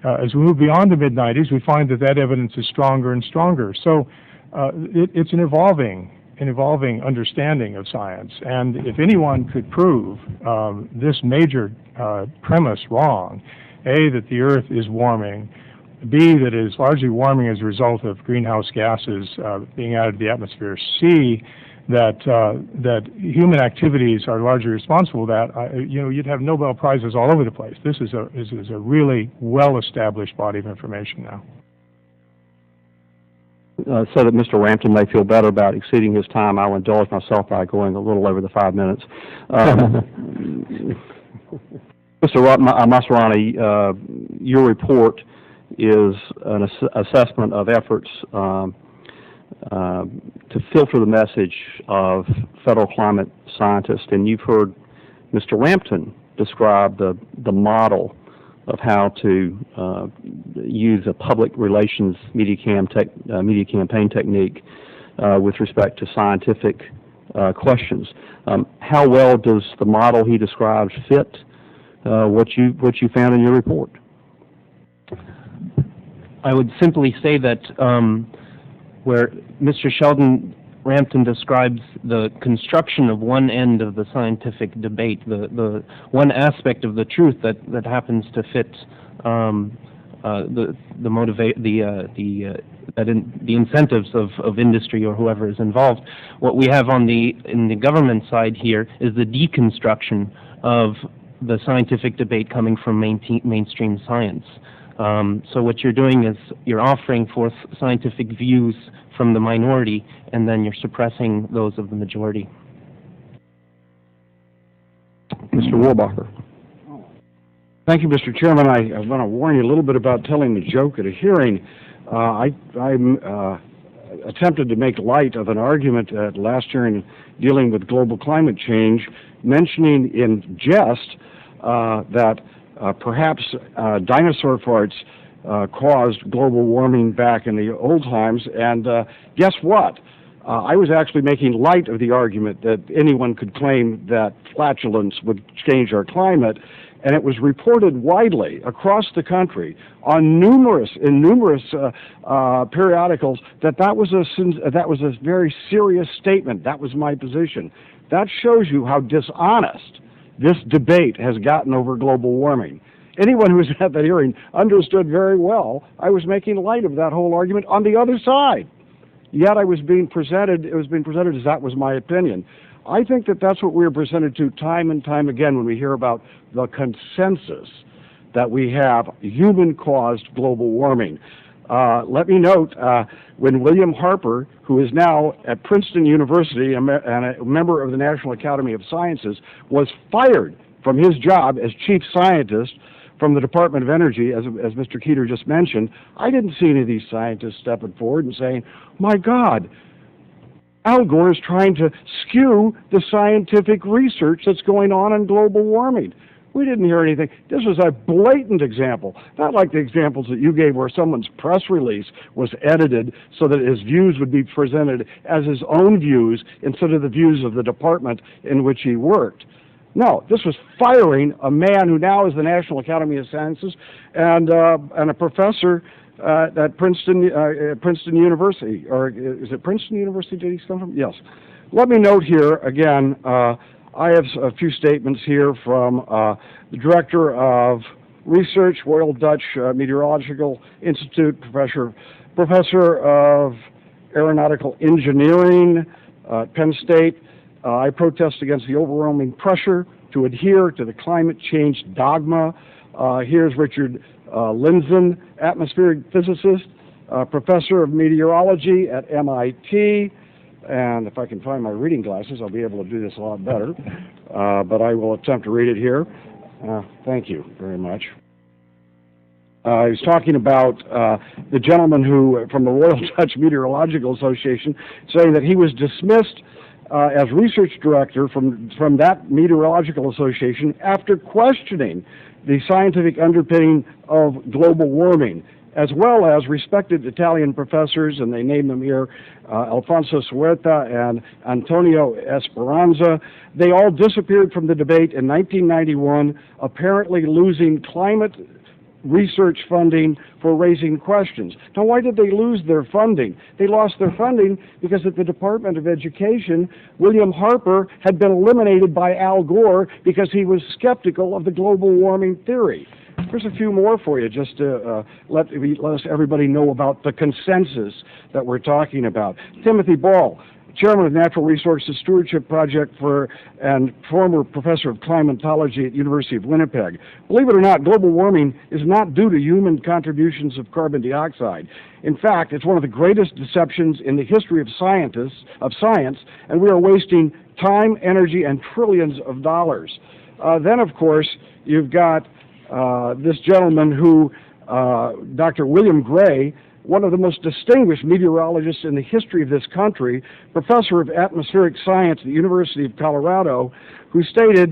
As we move beyond the mid-90s, we find that evidence is stronger and stronger. So it's an evolving understanding of science. And if anyone could prove this major premise wrong, A, that the Earth is warming, B, that it is largely warming as a result of greenhouse gases being added to the atmosphere, C, that human activities are largely responsible for that, you'd have Nobel Prizes all over the place. This is a really well-established body of information now. So that Mr. Rampton may feel better about exceeding his time, I'll indulge myself by going a little over the 5 minutes. Mr. Massarrani, your report is an assessment of efforts to filter the message of federal climate scientists, and you've heard Mr. Rampton describe the model of how to use a public relations media campaign technique with respect to scientific questions. How well does the model he describes fit what you found in your report? I would simply say that where Mr. Sheldon Rampton describes the construction of one end of the scientific debate, the one aspect of the truth that happens to fit the incentives of industry or whoever is involved. What we have in the government side here is the deconstruction of the scientific debate coming from mainstream science. So what you're doing is you're offering forth scientific views from the minority, and then you're suppressing those of the majority. Mr. Warbacher. Thank you, Mr. Chairman. I want to warn you a little bit about telling the joke at a hearing. I attempted to make light of an argument at last hearing dealing with global climate change, mentioning in jest that perhaps dinosaur farts caused global warming back in the old times, and guess what? I was actually making light of the argument that anyone could claim that flatulence would change our climate, and it was reported widely across the country on numerous periodicals that was a very serious statement. That was my position. That shows you how dishonest this debate has gotten over global warming. Anyone who was at that hearing understood very well I was making light of that whole argument on the other side. Yet it was being presented as that was my opinion. I think that that's what we're presented to time and time again when we hear about the consensus that we have human-caused global warming. Let me note, when William Harper, who is now at Princeton University and a member of the National Academy of Sciences, was fired from his job as chief scientist from the Department of Energy, as Mr. Kueter just mentioned, I didn't see any of these scientists stepping forward and saying, my God, Al Gore is trying to skew the scientific research that's going on global warming. We didn't hear anything. This was a blatant example, not like the examples that you gave where someone's press release was edited so that his views would be presented as his own views instead of the views of the department in which he worked. No, this was firing a man who now is the National Academy of Sciences and a professor at Princeton University, or is it Princeton University? Did he come from? Yes. Let me note here again. I have a few statements here from the Director of Research, Royal Dutch Meteorological Institute, Professor of Aeronautical Engineering at Penn State. I protest against the overwhelming pressure to adhere to the climate change dogma. Here's Richard Lindzen, atmospheric physicist, professor of meteorology at MIT. And if I can find my reading glasses, I'll be able to do this a lot better. But I will attempt to read it here. Thank you very much. He was talking about the gentleman who, from the Royal Dutch Meteorological Association, saying that he was dismissed as research director from that meteorological association after questioning the scientific underpinning of global warming, as well as respected Italian professors, and they name them here, Alfonso Suerta and Antonio Esperanza. They all disappeared from the debate in 1991, apparently losing climate research funding for raising questions. Now, why did they lose their funding? They lost their funding because at the Department of Education, William Harper had been eliminated by Al Gore because he was skeptical of the global warming theory. There's a few more for you just to let everybody know about the consensus that we're talking about. Timothy Ball, chairman of the Natural Resources Stewardship Project and former professor of climatology at University of Winnipeg. Believe it or not, global warming is not due to human contributions of carbon dioxide. In fact, it's one of the greatest deceptions in the history of science, and we are wasting time, energy, and trillions of dollars. Then, of course, you've got this gentleman who, Dr. William Gray, one of the most distinguished meteorologists in the history of this country, professor of atmospheric science at the University of Colorado, who stated,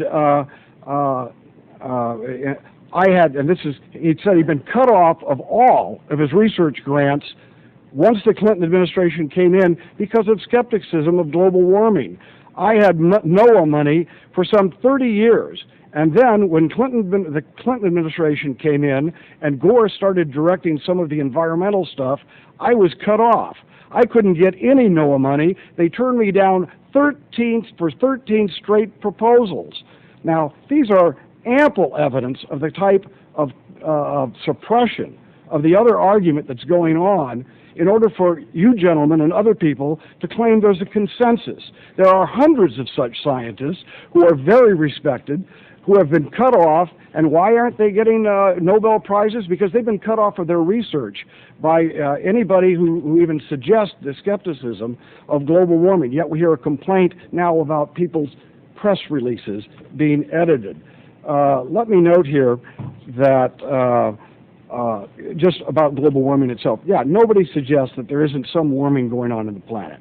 he said he'd been cut off of all of his research grants once the Clinton administration came in because of skepticism of global warming. I had NOAA money for some 30 years. And then when the Clinton administration came in and Gore started directing some of the environmental stuff, I was cut off. I couldn't get any NOAA money. They turned me down 13 straight proposals. Now, these are ample evidence of the type of suppression of the other argument that's going on in order for you gentlemen and other people to claim there's a consensus. There are hundreds of such scientists who are very respected, who have been cut off, and why aren't they getting Nobel Prizes? Because they've been cut off of their research by anybody who even suggests the skepticism of global warming. Yet we hear a complaint now about people's press releases being edited. Let me note here that just about global warming itself. Yeah, nobody suggests that there isn't some warming going on in the planet.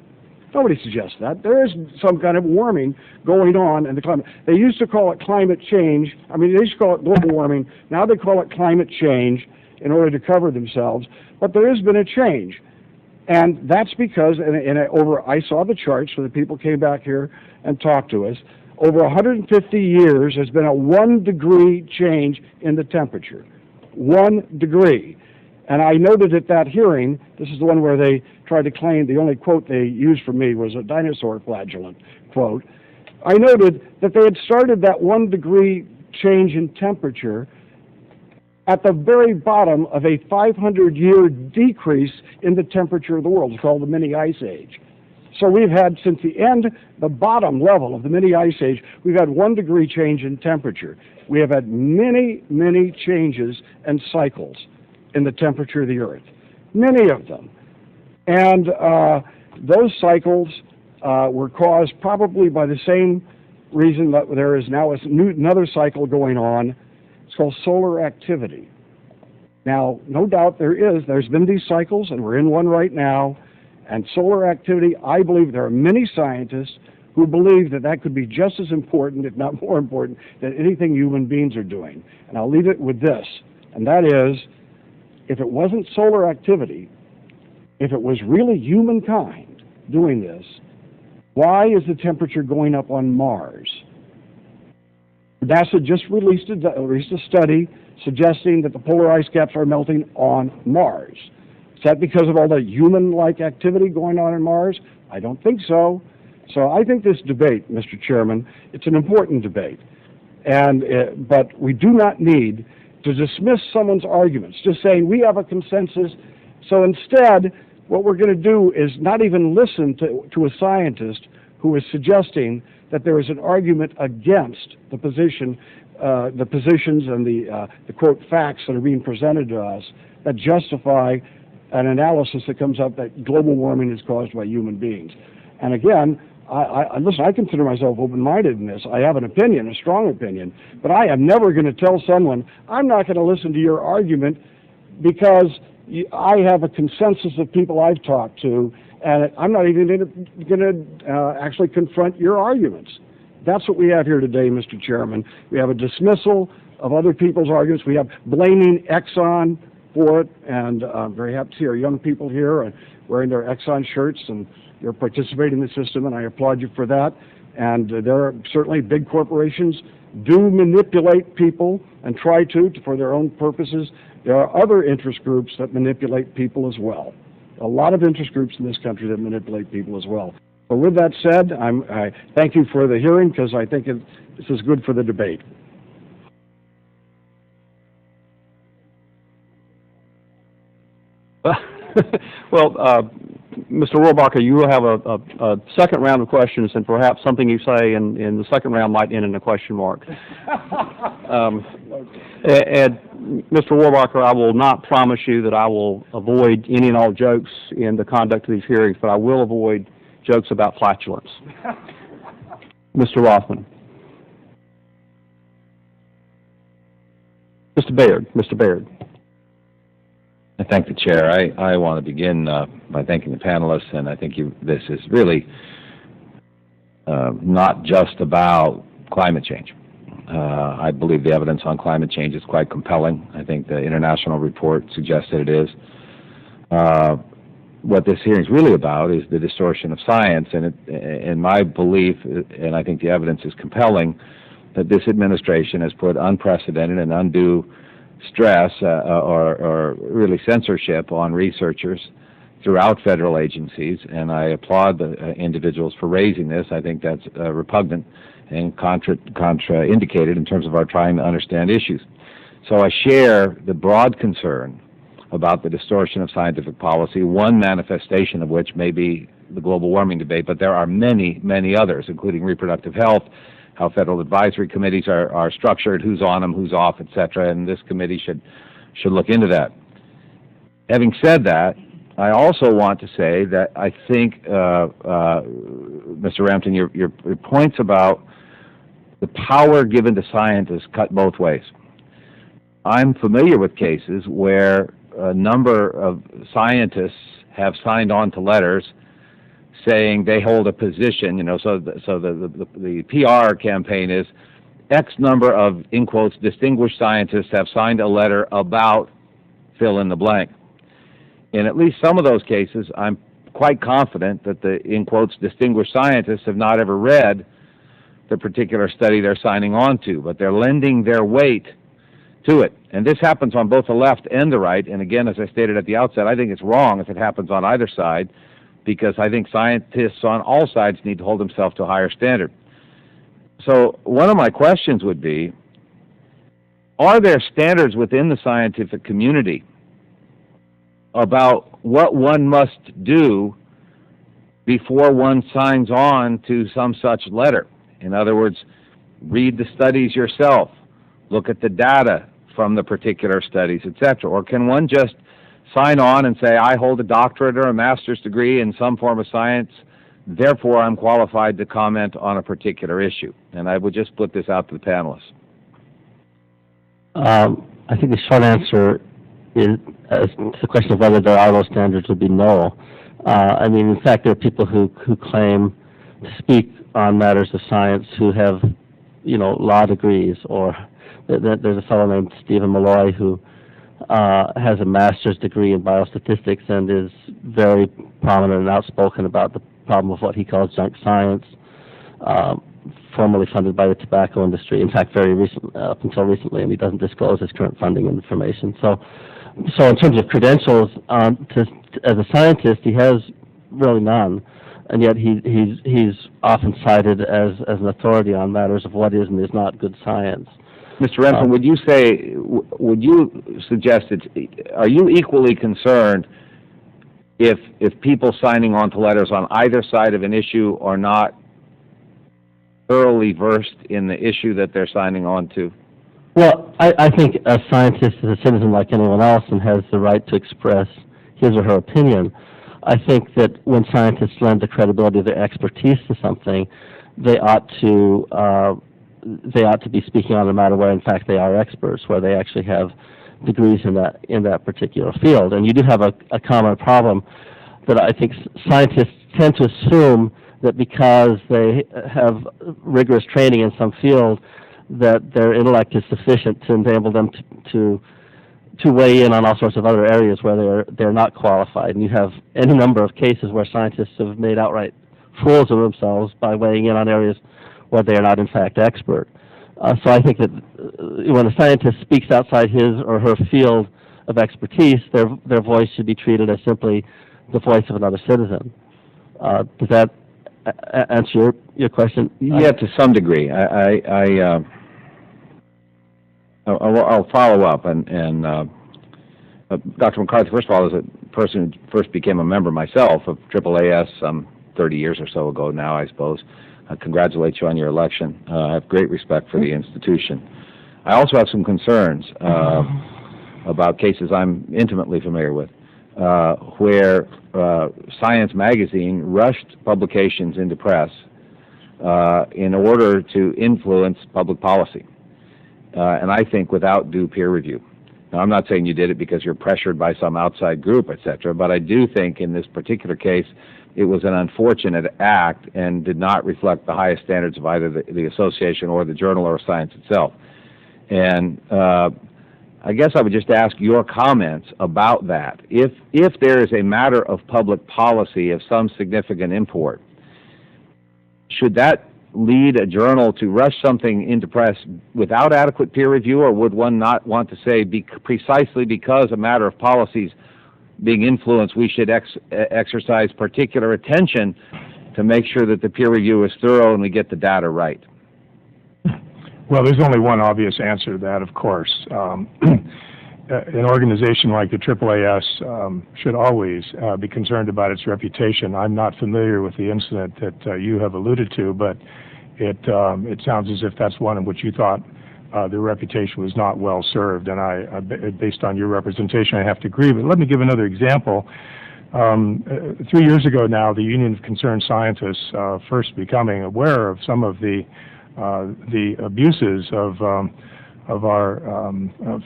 Nobody suggests that. There is some kind of warming going on in the climate. They used to call it climate change. I mean, they used to call it global warming. Now they call it climate change in order to cover themselves. But there has been a change. And that's because, I saw the charts when the people came back here and talked to us. Over 150 years, there's been a 1 degree change in the temperature. 1 degree. And I noted at that hearing, this is the one where they tried to claim, the only quote they used from me was a dinosaur flagellant quote. I noted that they had started that 1 degree change in temperature at the very bottom of a 500-year decrease in the temperature of the world. It's called the mini ice age. So we've had, since the bottom level of the mini ice age, we've had 1 degree change in temperature. We have had many, many changes and cycles in the temperature of the Earth. Many of them. And those cycles were caused probably by the same reason that there is now another cycle going on. It's called solar activity. Now, no doubt there's been these cycles, and we're in one right now. And solar activity, I believe there are many scientists who believe that could be just as important, if not more important, than anything human beings are doing. And I'll leave it with this, and that is, if it wasn't solar activity, if it was really humankind doing this, why is the temperature going up on Mars? NASA just released a study suggesting that the polar ice caps are melting on Mars. Is that because of all the human-like activity going on Mars? I don't think so. So I think this debate, Mr. Chairman, it's an important debate. But we do not need to dismiss someone's arguments, just saying we have a consensus. So instead, what we're going to do is not even listen to a scientist who is suggesting that there is an argument against the positions and the quote facts that are being presented to us that justify an analysis that comes up that global warming is caused by human beings. And again, listen, I consider myself open-minded in this. I have an opinion, a strong opinion, but I am never going to tell someone, I'm not going to listen to your argument because I have a consensus of people I've talked to, and I'm not even going to actually confront your arguments. That's what we have here today, Mr. Chairman. We have a dismissal of other people's arguments. We have blaming Exxon for it, and I'm very happy to see our young people here wearing their Exxon shirts, and you're participating in the system, and I applaud you for that. And there are certainly big corporations do manipulate people and try to for their own purposes. There are other interest groups that manipulate people as well. A lot of interest groups in this country that manipulate people as well. But with that said, I thank you for the hearing because I think this is good for the debate. Well, Mr. Rohrbacher, you will have a second round of questions, and perhaps something you say in the second round might end in a question mark. And Mr. Rohrbacher, I will not promise you that I will avoid any and all jokes in the conduct of these hearings, but I will avoid jokes about flatulence. Mr. Rothman. Mr. Baird. I thank the chair. I want to begin by thanking the panelists, and I think this is really not just about climate change. I believe the evidence on climate change is quite compelling. I think the international report suggests that it is. What this hearing is really about is the distortion of science, and in my belief, and I think the evidence is compelling, that this administration has put unprecedented and undue stress or really censorship on researchers throughout federal agencies, and I applaud the individuals for raising this. I think that's repugnant and contraindicated in terms of our trying to understand issues. So I share the broad concern about the distortion of scientific policy, one manifestation of which may be the global warming debate, but there are many, many others, including reproductive health, how federal advisory committees are structured, who's on them, who's off, etc., and this committee should look into that. Having said that, I also want to say that I think, Mr. Rampton, your points about the power given to scientists cut both ways. I'm familiar with cases where a number of scientists have signed on to letters saying they hold a position, so the PR campaign is X number of, in quotes, distinguished scientists have signed a letter about fill in the blank. in at least some of those cases, I'm quite confident that the, in quotes, distinguished scientists have not ever read the particular study they're signing on to, but they're lending their weight to it. And this happens on both the left and the right. And again, as I stated at the outset, I think it's wrong if it happens on either side, because I think scientists on all sides need to hold themselves to a higher standard. So one of my questions would be, are there standards within the scientific community about what one must do before one signs on to some such letter? In other words, read the studies yourself, look at the data from the particular studies, etc. Or can one just sign on and say, I hold a doctorate or a master's degree in some form of science, therefore I'm qualified to comment on a particular issue? And I would just put this out to the panelists. I think the short answer is, as to the question of whether there are those standards, would be no. I mean, in fact, there are people who claim to speak on matters of science who have, law degrees, or there's a fellow named Stephen Malloy who has a master's degree in biostatistics and is very prominent and outspoken about the problem of what he calls junk science, formerly funded by the tobacco industry. In fact, very recent, up until recently, and he doesn't disclose his current funding information. So in terms of credentials, as a scientist, he has really none, and yet he's often cited as an authority on matters of what is and is not good science. Mr. Rampton, would you suggest are you equally concerned if people signing on to letters on either side of an issue are not thoroughly versed in the issue that they're signing on to? Well, I think a scientist is a citizen like anyone else and has the right to express his or her opinion. I think that when scientists lend the credibility of their expertise to something, they ought to be speaking on a matter where, in fact, they are experts, where they actually have degrees in that particular field. And you do have a common problem that I think scientists tend to assume that because they have rigorous training in some field, that their intellect is sufficient to enable them to weigh in on all sorts of other areas where they're not qualified. And you have any number of cases where scientists have made outright fools of themselves by weighing in on areas where they are not in fact expert. So I think that when a scientist speaks outside his or her field of expertise, their voice should be treated as simply the voice of another citizen. Does that answer your question? Yeah, to some degree. I'll follow up. And Dr. McCarthy, first of all, is a person who first became a member myself of AAAS 30 years or so ago now, I suppose. I congratulate you on your election. I have great respect for the institution. I also have some concerns about cases I'm intimately familiar with, where Science magazine rushed publications into press in order to influence public policy, and I think without due peer review. Now, I'm not saying you did it because you're pressured by some outside group, etc., but I do think in this particular case it was an unfortunate act and did not reflect the highest standards of either the association or the journal or science itself. And I guess I would just ask your comments about that. If there is a matter of public policy of some significant import, should that lead a journal to rush something into press without adequate peer review, or would one not want to say precisely because a matter of policies being influenced, we should exercise particular attention to make sure that the peer review is thorough and we get the data right? Well, there's only one obvious answer to that, of course. An organization like the AAAS should always be concerned about its reputation. I'm not familiar with the incident that you have alluded to, but it sounds as if that's one in which you thought the reputation was not well served, and based on your representation, I have to agree. But let me give another example. 3 years ago now, the Union of Concerned Scientists, first becoming aware of some of the abuses of our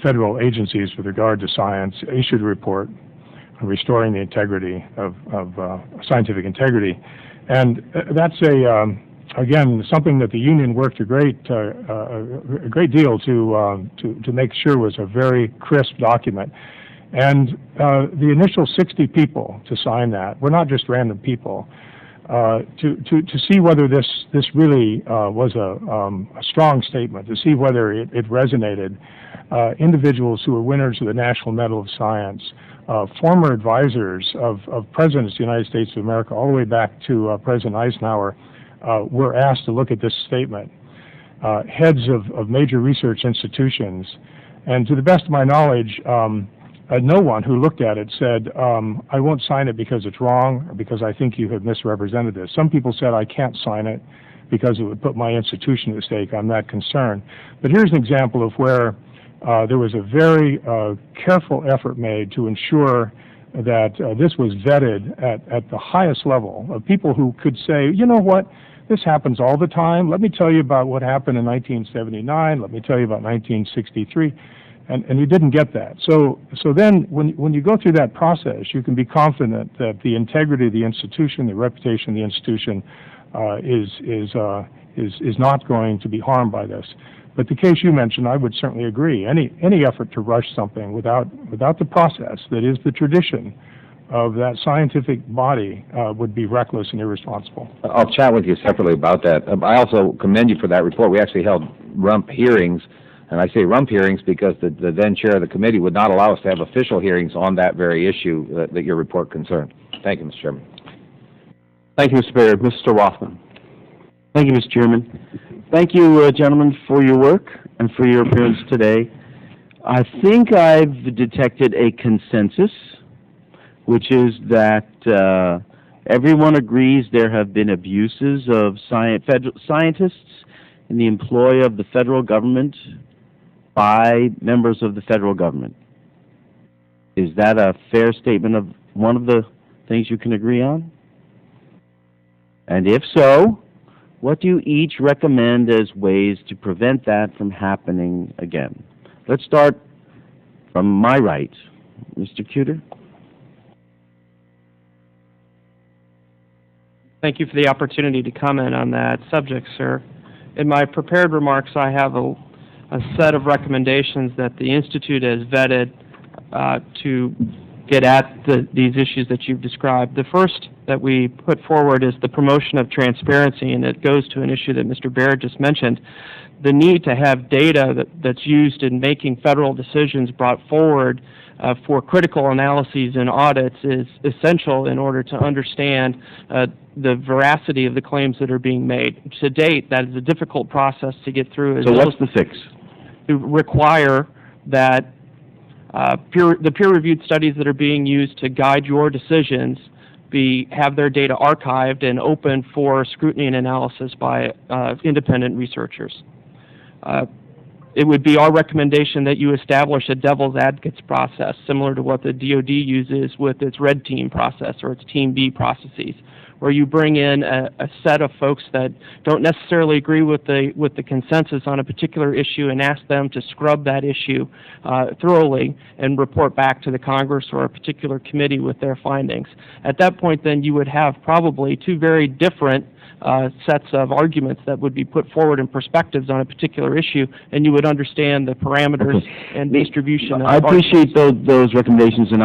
federal agencies with regard to science, issued a report restoring the integrity of scientific integrity, and that's again something that the union worked a great deal to make sure was a very crisp document. And the initial 60 people to sign that were not just random people. To see whether this really was a strong statement, to see whether it resonated, individuals who were winners of the National Medal of Science, former advisors of Presidents of the United States of America, all the way back to President Eisenhower, were asked to look at this statement. Heads of major research institutions, and to the best of my knowledge, no one who looked at it said, I won't sign it because it's wrong or because I think you have misrepresented this. Some people said, I can't sign it because it would put my institution at stake. I'm that concerned. But here's an example of where there was a very careful effort made to ensure that this was vetted at the highest level of people who could say, you know what, this happens all the time. Let me tell you about what happened in 1979. Let me tell you about 1963. And you didn't get that. So then when you go through that process, you can be confident that the integrity of the institution, the reputation of the institution is not going to be harmed by this. But the case you mentioned, I would certainly agree. Any effort to rush something without the process that is the tradition of that scientific body would be reckless and irresponsible. I'll chat with you separately about that. I also commend you for that report. We actually held rump hearings. And I say rump hearings because the then chair of the committee would not allow us to have official hearings on that very issue that your report concerned. Thank you, Mr. Chairman. Thank you, Mr. Baird. Mr. Rothman. Thank you, Mr. Chairman. Thank you, gentlemen, for your work and for your appearance today. I think I've detected a consensus, which is that everyone agrees there have been abuses of scientists in the employ of the federal government by members of the federal government. Is that a fair statement of one of the things you can agree on? And if so, what do you each recommend as ways to prevent that from happening again? Let's start from my right. Mr. Kueter? Thank you for the opportunity to comment on that subject, sir. In my prepared remarks, I have a set of recommendations that the Institute has vetted to get at these issues that you've described. The first that we put forward is the promotion of transparency, and it goes to an issue that Mr. Baird just mentioned. The need to have data that's used in making federal decisions brought forward for critical analyses and audits is essential in order to understand the veracity of the claims that are being made. To date, that is a difficult process to get through. So what's the fix? To require that the peer-reviewed studies that are being used to guide your decisions have their data archived and open for scrutiny and analysis by independent researchers. It would be our recommendation that you establish a devil's advocates process, similar to what the DoD uses with its Red Team process or its Team B processes, where you bring in a set of folks that don't necessarily agree with the consensus on a particular issue and ask them to scrub that issue thoroughly and report back to the Congress or a particular committee with their findings. At that point, then, you would have probably two very different sets of arguments that would be put forward and perspectives on a particular issue, and you would understand the parameters and distribution. I appreciate those recommendations, and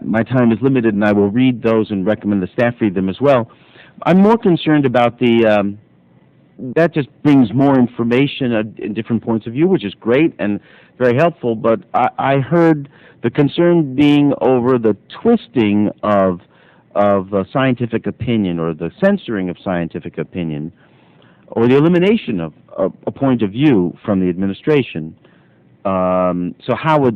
my time is limited, and I will read those and recommend the staff read them as well. I'm more concerned about that just brings more information in different points of view, which is great and very helpful, but I heard the concern being over the twisting of scientific opinion, or the censoring of scientific opinion, or the elimination of a point of view from the administration. So how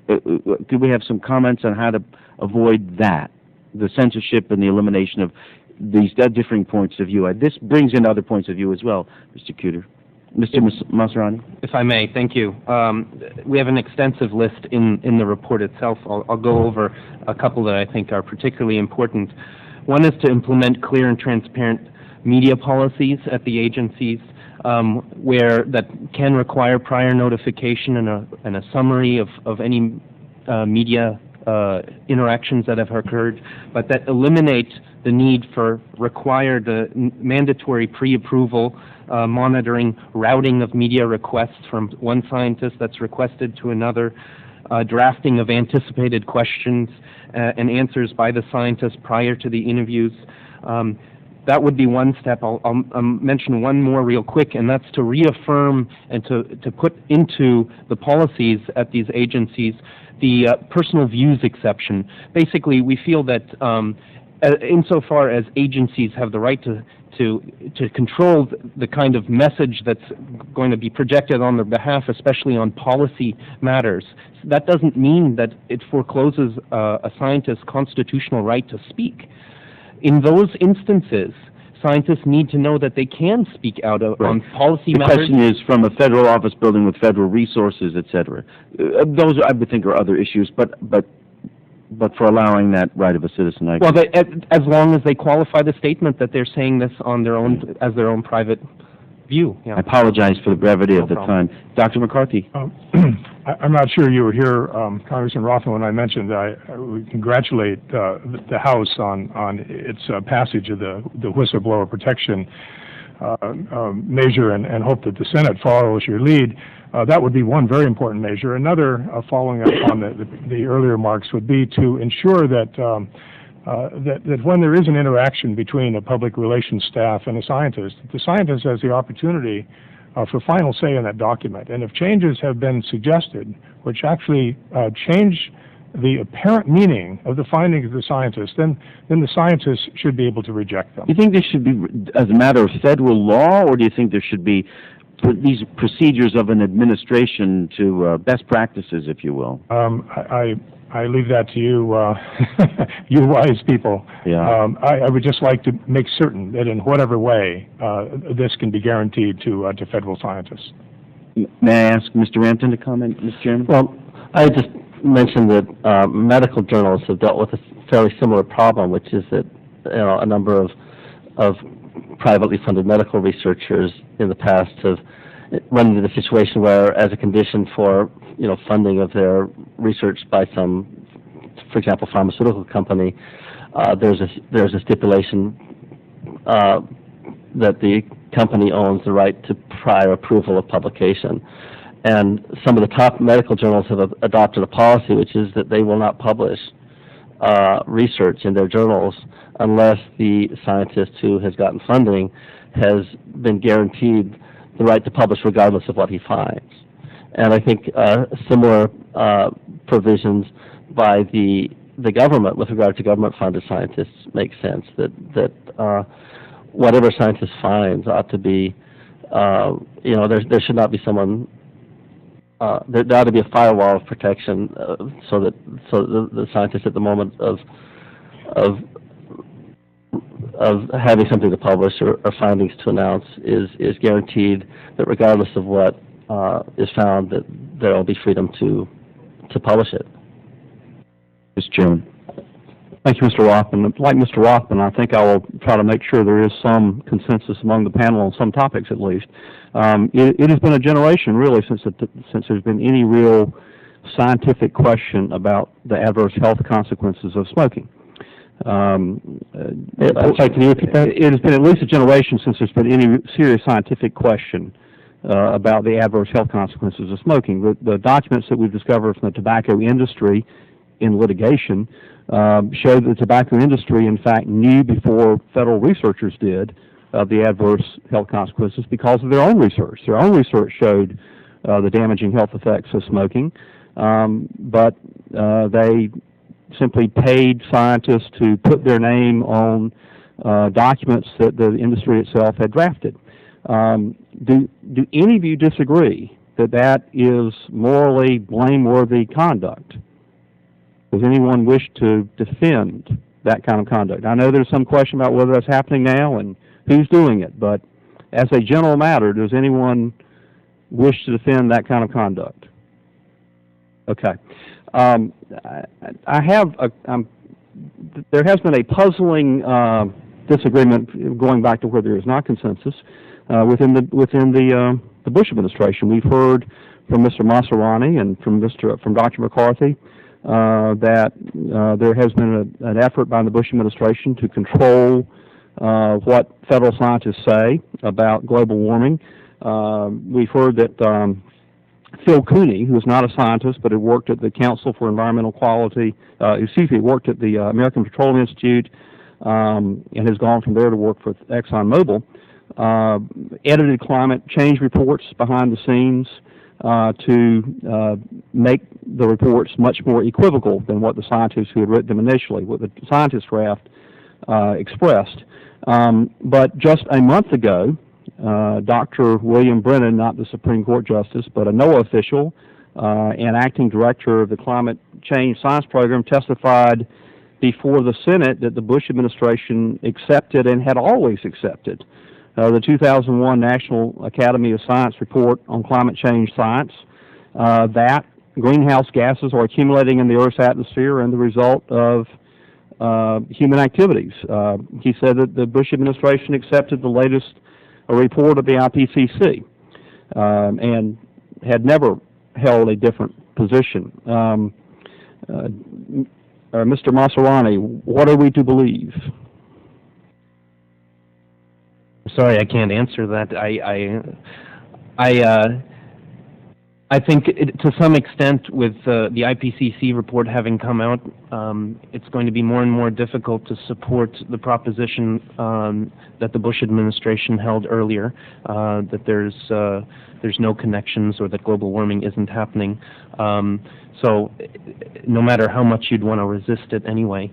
could we have some comments on how to avoid that, the censorship and the elimination of these differing points of view? This brings in other points of view as well, Mr. Kueter. Mr. Massarrani? If I may, thank you. We have an extensive list in the report itself. I'll go over a couple that I think are particularly important. One is to implement clear and transparent media policies at the agencies, where that can require prior notification and a summary of any media interactions that have occurred, but that eliminate the need for required mandatory pre-approval monitoring, routing of media requests from one scientist that's requested to another, drafting of anticipated questions and answers by the scientists prior to the interviews. That would be one step. I'll mention one more real quick, and that's to reaffirm and to put into the policies at these agencies the personal views exception. Basically, we feel that insofar as agencies have the right to control the kind of message that's going to be projected on their behalf, especially on policy matters, that doesn't mean that it forecloses a scientist's constitutional right to speak. In those instances, scientists need to know that they can speak out on policy matters. The question is from a federal office building with federal resources, et cetera. Those, I would think, are other issues, but for allowing that right of a citizen, I agree. Well, as long as they qualify the statement that they're saying this on their own, as their own private view. Yeah. I apologize for the brevity of the time. Dr. McCarthy. I'm not sure you were here, Congressman Rothman, when I mentioned we congratulate the House on its passage of the whistleblower protection measure and hope that the Senate follows your lead. That would be one very important measure. Another, following up on the earlier remarks, would be to ensure that that when there is an interaction between a public relations staff and a scientist, the scientist has the opportunity for final say in that document. And if changes have been suggested, which actually change the apparent meaning of the findings of the scientist, then the scientist should be able to reject them. Do you think this should be as a matter of federal law, or do you think there should be these procedures of an administration to best practices, if you will? I leave that to you, you wise people. Yeah. I would just like to make certain that in whatever way this can be guaranteed to federal scientists. May I ask Mr. Rampton to comment, Mr. Chairman? Well, I just mentioned that medical journals have dealt with a fairly similar problem, which is that a number of privately funded medical researchers in the past have run into the situation where, as a condition for funding of their research by some, for example, pharmaceutical company, there's a stipulation that the company owns the right to prior approval of publication. And some of the top medical journals have adopted a policy which is that they will not publish research in their journals unless the scientist who has gotten funding has been guaranteed the right to publish regardless of what he finds. And I think similar provisions by the government with regard to government-funded scientists make sense, that whatever a scientist finds ought to be, there should not be someone, there ought to be a firewall of protection so that the scientist at the moment of having something to publish or findings to announce is guaranteed that regardless of what is found, that there will be freedom to publish it. Mr. Chairman. Thank you, Mr. Rothman. Like Mr. Rothman, I think I will try to make sure there is some consensus among the panel on some topics at least. It has been a generation, really, since there's been any real scientific question about the adverse health consequences of smoking. I'm sorry, can you repeat that? It has been at least a generation since there's been any serious scientific question about the adverse health consequences of smoking. The documents that we've discovered from the tobacco industry in litigation show that the tobacco industry, in fact, knew before federal researchers did of the adverse health consequences because of their own research. Their own research showed the damaging health effects of smoking, but they simply paid scientists to put their name on documents that the industry itself had drafted. Do any of you disagree that that is morally blameworthy conduct? Does anyone wish to defend that kind of conduct? I know there's some question about whether that's happening now and who's doing it, but as a general matter, does anyone wish to defend that kind of conduct? Okay. There has been a puzzling disagreement going back to where there is not consensus within the Bush administration. We've heard from Mr. Massarrani and from Dr. McCarthy that there has been an effort by the Bush administration to control what federal scientists say about global warming. We've heard that Phil Cooney, who is not a scientist but had worked at the Council for Environmental Quality, worked at the American Petroleum Institute, and has gone from there to work for ExxonMobil, edited climate change reports behind the scenes to make the reports much more equivocal than what the scientists who had written them initially, what the scientist draft expressed. But just a month ago, Dr. William Brennan, not the Supreme Court Justice, but a NOAA official and acting director of the Climate Change Science Program, testified before the Senate that the Bush administration accepted and had always accepted the 2001 National Academy of Science report on climate change science, that greenhouse gases are accumulating in the Earth's atmosphere and the result of human activities. He said that the Bush administration accepted the latest report of the IPCC and had never held a different position. Mr. Massarrani, what are we to believe? Sorry, I can't answer that. I think to some extent, with the IPCC report having come out, it's going to be more and more difficult to support the proposition that the Bush administration held earlier, that there's no connections or that global warming isn't happening. So no matter how much you'd want to resist it anyway.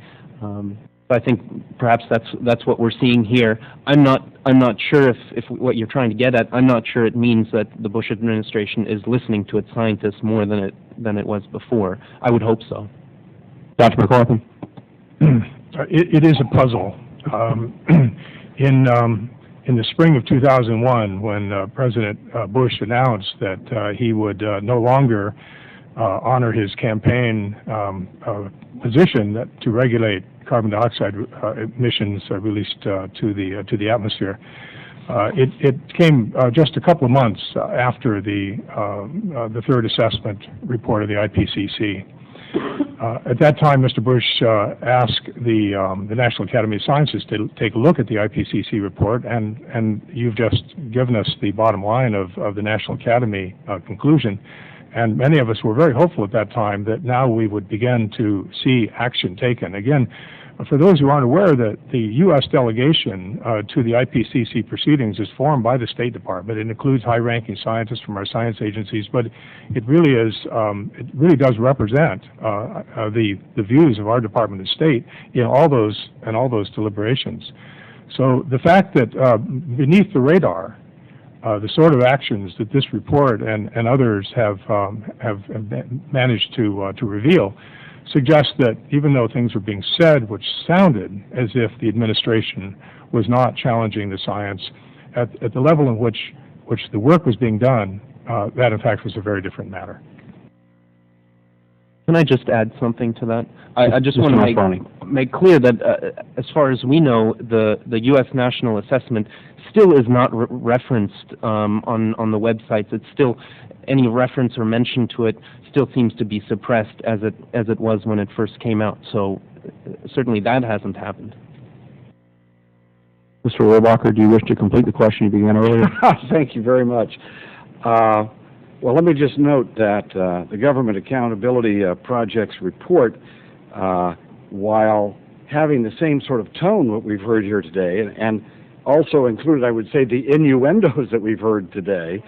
I think perhaps that's what we're seeing here. I'm not sure if what you're trying to get at. I'm not sure it means that the Bush administration is listening to its scientists more than it was before. I would hope so. Dr. McCarthy? It is a puzzle. In the spring of 2001, when President Bush announced that he would no longer honor his campaign position to regulate carbon dioxide emissions released to the atmosphere. It came just a couple of months after the third assessment report of the IPCC. At that time, Mr. Bush asked the National Academy of Sciences to take a look at the IPCC report, and you've just given us the bottom line of the National Academy conclusion. And many of us were very hopeful at that time that now we would begin to see action taken. Again, for those who aren't aware, that the U.S. delegation to the IPCC proceedings is formed by the State Department. It includes high-ranking scientists from our science agencies, but it really does represent the views of our Department of State in all those deliberations. So the fact that beneath the radar, the sort of actions that this report and others have managed to reveal suggests that even though things were being said which sounded as if the administration was not challenging the science, at the level in which the work was being done, that in fact was a very different matter. Can I just add something to that? I just want to make clear that as far as we know, the U.S. National Assessment still is not referenced on the websites. It's still, any reference or mention to it still seems to be suppressed as it was when it first came out. So certainly that hasn't happened. Mr. Rohrbacher, do you wish to complete the question you began earlier? Thank you very much. Well, let me just note that the Government Accountability Project's report, while having the same sort of tone what we've heard here today, and also included, I would say, the innuendos that we've heard today,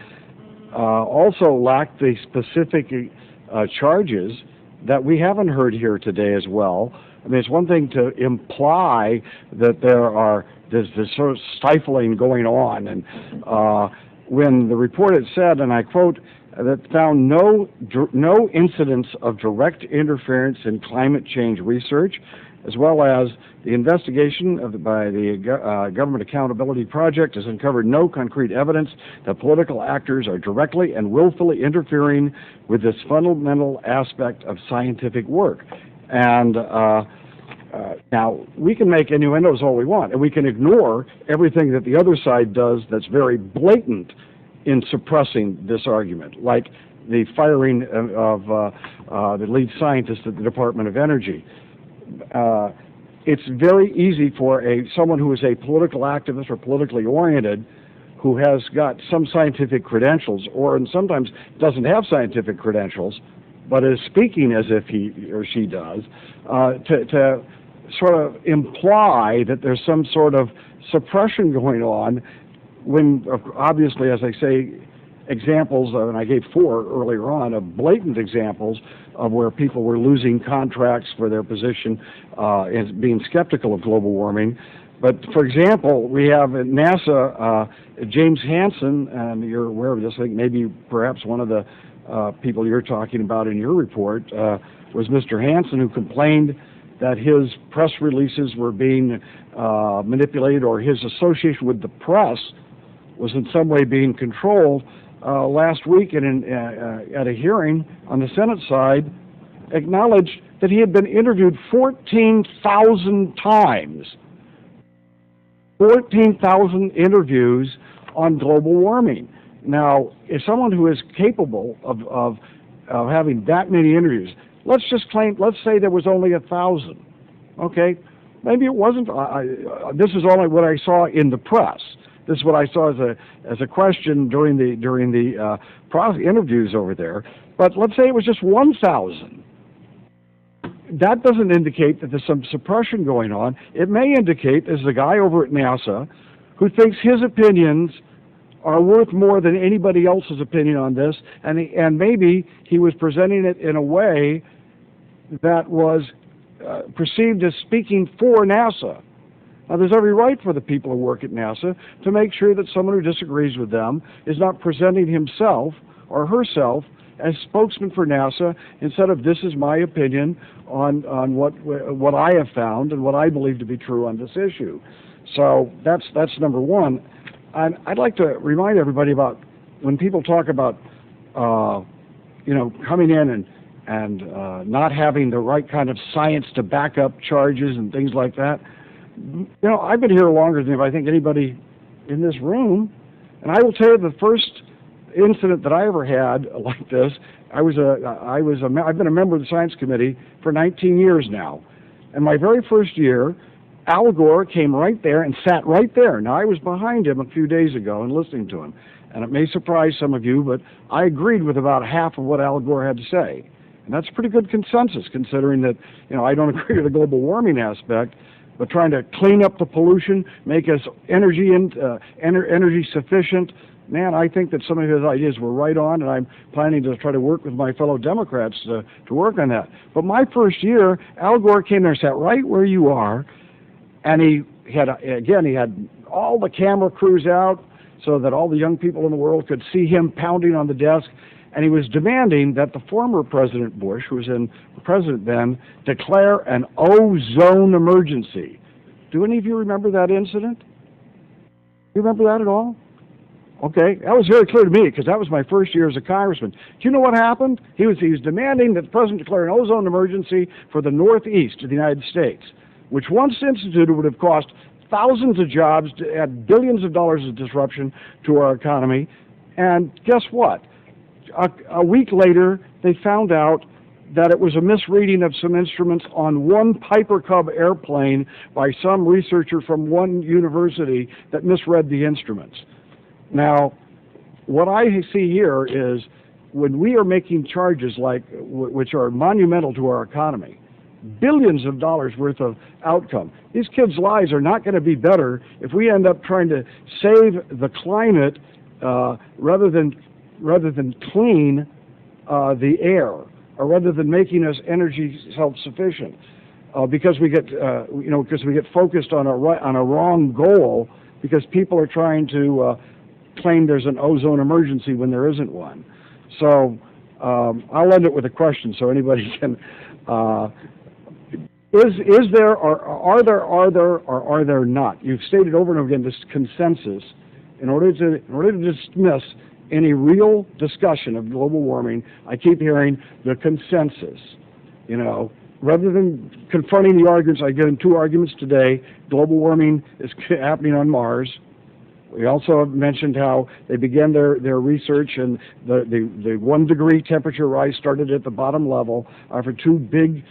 also lacked the specific charges that we haven't heard here today as well. I mean, it's one thing to imply that there's this sort of stifling going on, and when the report had said, and I quote, that found no incidents of direct interference in climate change research, as well as the investigation by the Government Accountability Project has uncovered no concrete evidence that political actors are directly and willfully interfering with this fundamental aspect of scientific work. And now, we can make innuendos all we want, and we can ignore everything that the other side does that's very blatant in suppressing this argument, like the firing of the lead scientist at the Department of Energy. It's very easy for someone who is a political activist or politically oriented, who has got some scientific credentials, and sometimes doesn't have scientific credentials, but is speaking as if he or she does, to sort of imply that there's some sort of suppression going on when, obviously, as I say, examples, and I gave 4 earlier on, of blatant examples of where people were losing contracts for their position as being skeptical of global warming. But, for example, we have at NASA, James Hansen, and you're aware of this, I think maybe perhaps one of the people you're talking about in your report was Mr. Hansen, who complained that his press releases were being manipulated, or his association with the press was in some way being controlled. Last week at a hearing on the Senate side, acknowledged that he had been interviewed 14,000 times. 14,000 interviews on global warming. Now, if someone who is capable of having that many interviews, let's say there was only 1,000, okay? Maybe it wasn't. This is only what I saw in the press. This is what I saw as a question during the interviews over there. But let's say it was just 1,000. That doesn't indicate that there's some suppression going on. It may indicate there's a guy over at NASA who thinks his opinions are worth more than anybody else's opinion on this, and maybe he was presenting it in a way that was perceived as speaking for NASA. Now, there's every right for the people who work at NASA to make sure that someone who disagrees with them is not presenting himself or herself as spokesman for NASA instead of, this is my opinion on what I have found and what I believe to be true on this issue. So that's number one. And I'd like to remind everybody about when people talk about coming in and not having the right kind of science to back up charges and things like that. I've been here longer than I think anybody in this room, and I will tell you the first incident that I ever had like this. I've been a member of the Science Committee for 19 years now, and my very first year, Al Gore came right there and sat right there. Now, I was behind him a few days ago and listening to him, and it may surprise some of you, but I agreed with about half of what Al Gore had to say, and that's pretty good consensus considering that I don't agree with the global warming aspect. But trying to clean up the pollution, make us energy sufficient, man, I think that some of his ideas were right on, and I'm planning to try to work with my fellow Democrats to work on that. But my first year, Al Gore came there and sat right where you are, and he had all the camera crews out so that all the young people in the world could see him pounding on the desk, and he was demanding that the former President Bush, who was in president then, declare an ozone emergency. Do any of you remember that incident? You remember that at all? Okay, that was very clear to me because that was my first year as a congressman. Do you know what happened? He was demanding that the president declare an ozone emergency for the Northeast of the United States, which once instituted would have cost thousands of jobs, add billions of dollars of disruption to our economy. And guess what? A week later, they found out that it was a misreading of some instruments on one Piper Cub airplane by some researcher from one university that misread the instruments. Now, what I see here is when we are making charges which are monumental to our economy, billions of dollars worth of outcome. These kids' lives are not going to be better if we end up trying to save the climate rather than clean the air, or rather than making us energy self-sufficient, because we get focused on a wrong goal because people are trying to claim there's an ozone emergency when there isn't one. So I'll end it with a question so anybody can. Is there, or are there, or are there not? You've stated over and over again this consensus. In order to dismiss any real discussion of global warming, I keep hearing the consensus. Rather than confronting the arguments, I get in 2 arguments today. Global warming is happening on Mars. We also have mentioned how they began their research, and the 1 degree temperature rise started at the bottom level for 2 big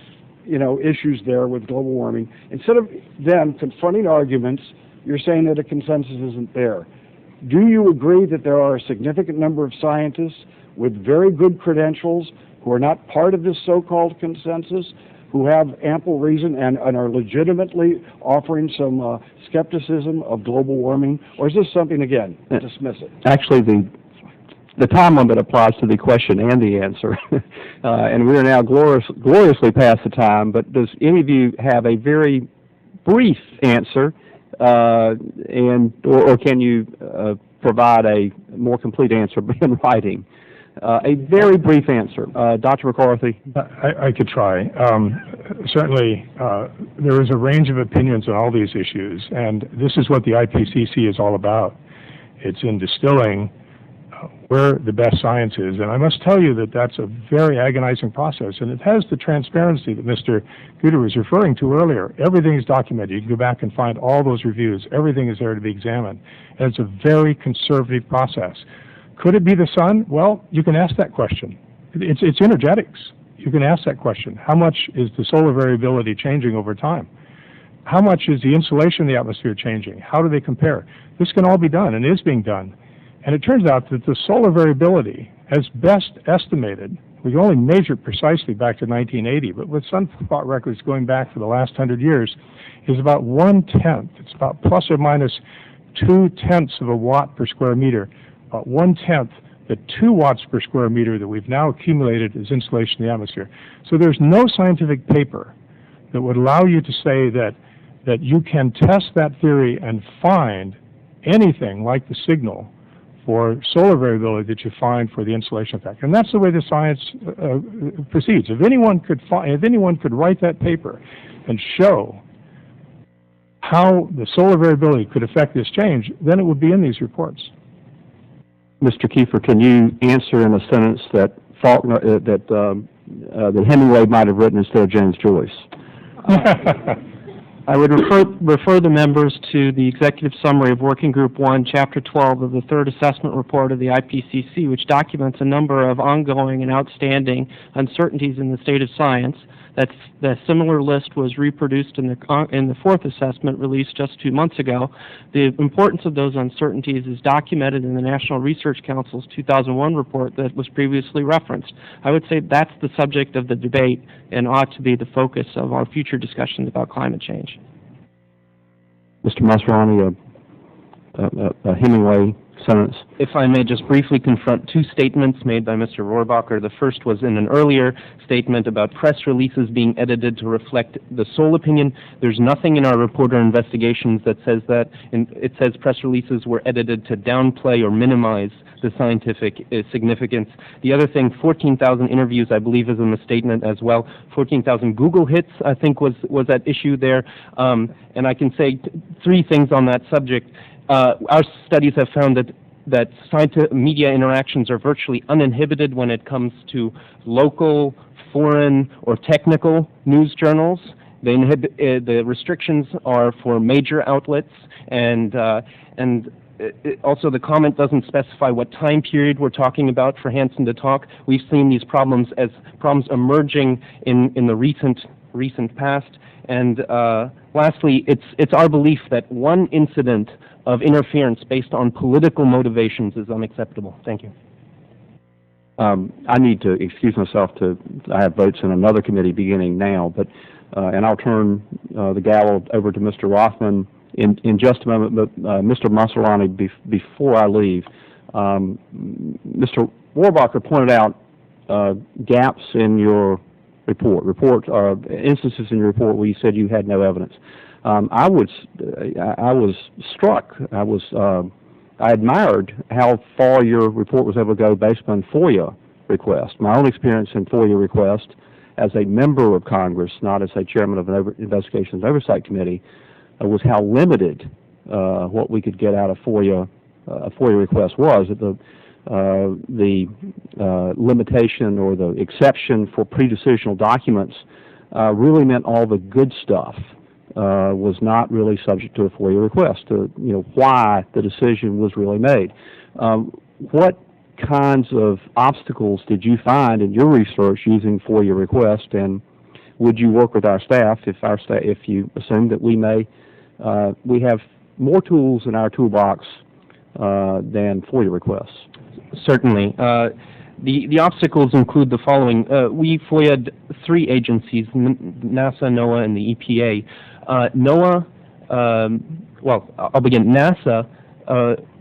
issues there with global warming. Instead of then confronting arguments, you're saying that a consensus isn't there. Do you agree that there are a significant number of scientists with very good credentials who are not part of this so-called consensus, who have ample reason and are legitimately offering some skepticism of global warming? Or is this something, again, dismiss it? Actually, the time limit applies to the question and the answer. And we are now gloriously past the time, but does any of you have a very brief answer, or can you provide a more complete answer in writing? A very brief answer. Dr. McCarthy? I could try. Certainly, there is a range of opinions on all these issues, and this is what the IPCC is all about. It's in distilling where the best science is, and I must tell you that that's a very agonizing process, and it has the transparency that Mr. Kueter was referring to earlier. Everything is documented. You can go back and find all those reviews. Everything is there to be examined, and it's a very conservative process. Could it be the sun? Well, you can ask that question. It's energetics. You can ask that question. How much is the solar variability changing over time? How much is the insulation in the atmosphere changing? How do they compare? This can all be done and is being done. And it turns out that the solar variability, as best estimated, we can only measure it precisely back to 1980, but with sunspot records going back for the last 100 years, is about 1/10. It's about plus or minus 0.2 of a watt per square meter. About 1/10 the 2 watts per square meter that we've now accumulated as insulation in the atmosphere. So there's no scientific paper that would allow you to say that you can test that theory and find anything like the signal for solar variability that you find for the insulation effect. And that's the way the science proceeds. If anyone could write that paper and show how the solar variability could affect this change, then it would be in these reports. Mr. Kiefer, can you answer in a sentence that Faulkner, that Hemingway might have written instead of James Joyce? I would refer the members to the executive summary of Working Group 1, Chapter 12 of the third assessment report of the IPCC, which documents a number of ongoing and outstanding uncertainties in the state of science. The similar list was reproduced in the fourth assessment released just 2 months ago. The importance of those uncertainties is documented in the National Research Council's 2001 report that was previously referenced. I would say that's the subject of the debate and ought to be the focus of our future discussions about climate change. Mr. Massarrani, a Hemingway sentence. If I may just briefly confront 2 statements made by Mr. Rohrabacher. The first was in an earlier statement about press releases being edited to reflect the sole opinion. There's nothing in our report or investigations that says that. It says press releases were edited to downplay or minimize the scientific significance. The other thing, 14,000 interviews, I believe, is in the statement as well. 14,000 Google hits, I think, was at issue there. And I can say 3 things on that subject. Our studies have found that media interactions are virtually uninhibited when it comes to local, foreign, or technical news journals. The restrictions are for major outlets, and also the comment doesn't specify what time period we're talking about for Hansen to talk. We've seen these problems as problems emerging in the recent past. And lastly, it's our belief that one incident of interference based on political motivations is unacceptable. Thank you. I need to excuse myself I have votes in another committee beginning now, but and I'll turn the gavel over to Mr. Rothman in just a moment. But Mr. Massarrani, before I leave, Mr. Rohrabacher pointed out gaps in your report, instances in your report where you said you had no evidence. I was struck. I admired how far your report was able to go based on FOIA requests. My own experience in FOIA requests as a member of Congress, not as a chairman of an Investigations and Oversight Committee, was how limited what we could get out of FOIA. A FOIA request was that the limitation or the exception for pre-decisional documents really meant all the good stuff was not really subject to a FOIA request, why the decision was really made. What kinds of obstacles did you find in your research using FOIA request, and would you work with our staff if you assume that we have more tools in our toolbox than FOIA requests? Certainly. The obstacles include the following. We FOIA'd 3 agencies, NASA, NOAA, and the EPA. I'll begin. NASA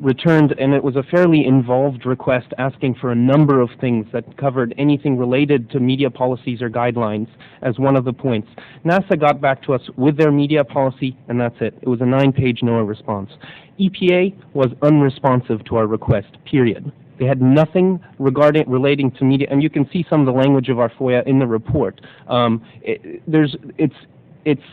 returned, and it was a fairly involved request asking for a number of things that covered anything related to media policies or guidelines as one of the points. NASA got back to us with their media policy, and that's it. It was a 9-page NOAA response. EPA was unresponsive to our request, period. They had nothing relating to media, and you can see some of the language of our FOIA in the report. It's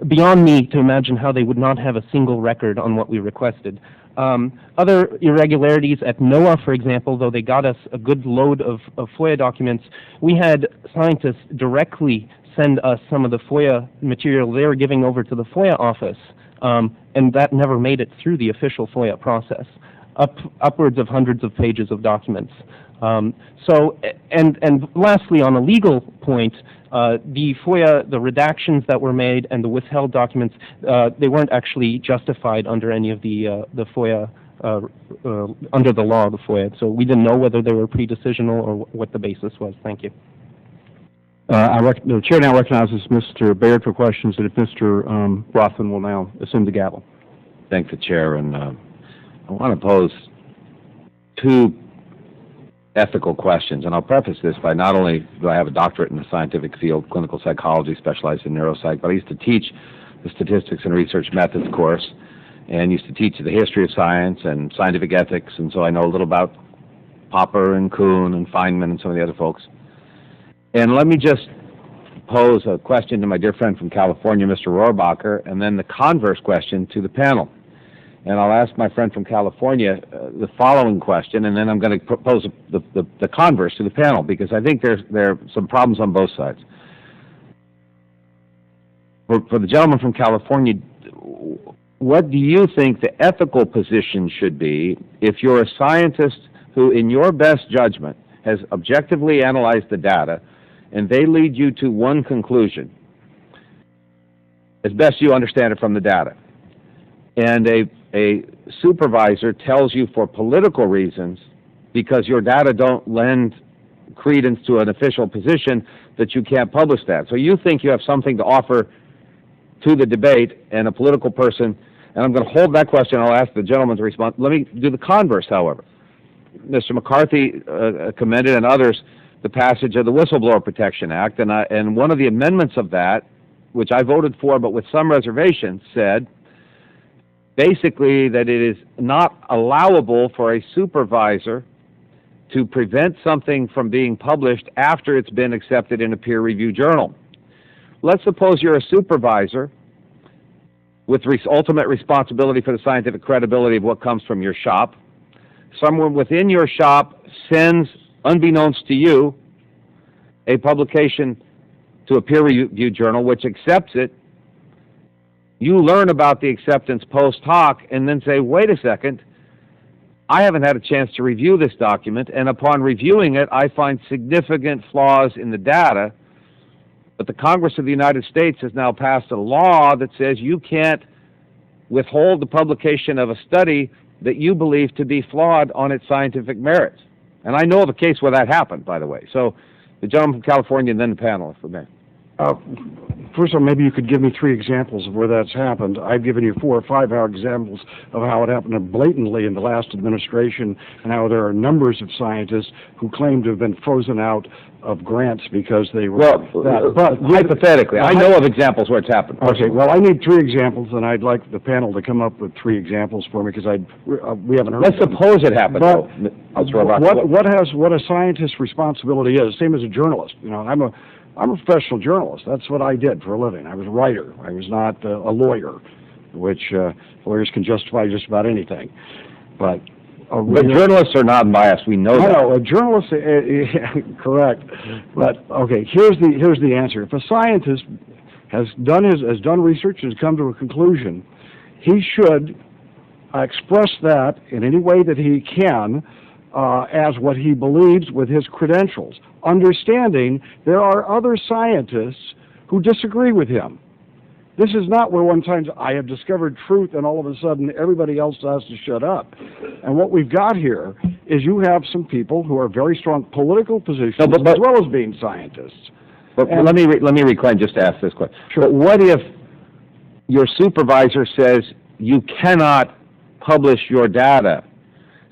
beyond me to imagine how they would not have a single record on what we requested. Other irregularities at NOAA, for example, though they got us a good load of FOIA documents, we had scientists directly send us some of the FOIA material they were giving over to the FOIA office, and that never made it through the official FOIA process. Upwards of hundreds of pages of documents. And lastly, on a legal point, the FOIA, the redactions that were made and the withheld documents, they weren't actually justified under any of the FOIA, under the law of the FOIA. So we didn't know whether they were pre-decisional or what the basis was. Thank you. The chair now recognizes Mr. Baird for questions, and if Mr. Rothman will now assume the gavel. Thank the chair, and I want to pose 2 ethical questions, and I'll preface this by not only do I have a doctorate in the scientific field, clinical psychology, specialized in neuropsych, but I used to teach the statistics and research methods course, and used to teach the history of science and scientific ethics, and so I know a little about Popper and Kuhn and Feynman and some of the other folks. And let me just pose a question to my dear friend from California, Mr. Rohrbacher, and then the converse question to the panel. And I'll ask my friend from California the following question, and then I'm going to propose the converse to the panel, because I think there are some problems on both sides. For the gentleman from California, what do you think the ethical position should be if you're a scientist who, in your best judgment, has objectively analyzed the data, and they lead you to one conclusion, as best you understand it from the data, and a supervisor tells you for political reasons, because your data don't lend credence to an official position, that you can't publish that. So you think you have something to offer to the debate, and a political person, and I'm going to hold that question, I'll ask the gentleman to respond. Let me do the converse, however. Mr. McCarthy commended, and others, the passage of the Whistleblower Protection Act, and one of the amendments of that, which I voted for but with some reservations, said basically that it is not allowable for a supervisor to prevent something from being published after it's been accepted in a peer-reviewed journal. Let's suppose you're a supervisor with ultimate responsibility for the scientific credibility of what comes from your shop. Someone within your shop sends, unbeknownst to you, a publication to a peer-reviewed journal which accepts it. You learn about the acceptance post hoc and then say, wait a second, I haven't had a chance to review this document, and upon reviewing it, I find significant flaws in the data. But the Congress of the United States has now passed a law that says you can't withhold the publication of a study that you believe to be flawed on its scientific merits. And I know of a case where that happened, by the way. So the gentleman from California and then the panel, if we may. First of all, maybe you could give me 3 examples of where that's happened. I've given you 4 or 5 examples of how it happened blatantly in the last administration, and how there are numbers of scientists who claim to have been frozen out of grants because they were... But hypothetically, I know of examples where it's happened. Okay, well, I need 3 examples, and I'd like the panel to come up with 3 examples for me, because we haven't heard. Let's suppose it happened, but though. What a scientist's responsibility is, same as a journalist. You know, I'm a professional journalist. That's what I did for a living. I was a writer. I was not a lawyer, which lawyers can justify just about anything. But journalists are not biased. We know that. No, a journalist, correct. But okay, here's the answer. If a scientist has done research and has come to a conclusion, he should express that in any way that he can as what he believes with his credentials, understanding there are other scientists who disagree with him. This is not where one finds, I have discovered truth, and all of a sudden everybody else has to shut up. And what we've got here is you have some people who are very strong political positions No, but- as well as being scientists. But And- let me reclaim just to ask this question. Sure. But what if your supervisor says you cannot publish your data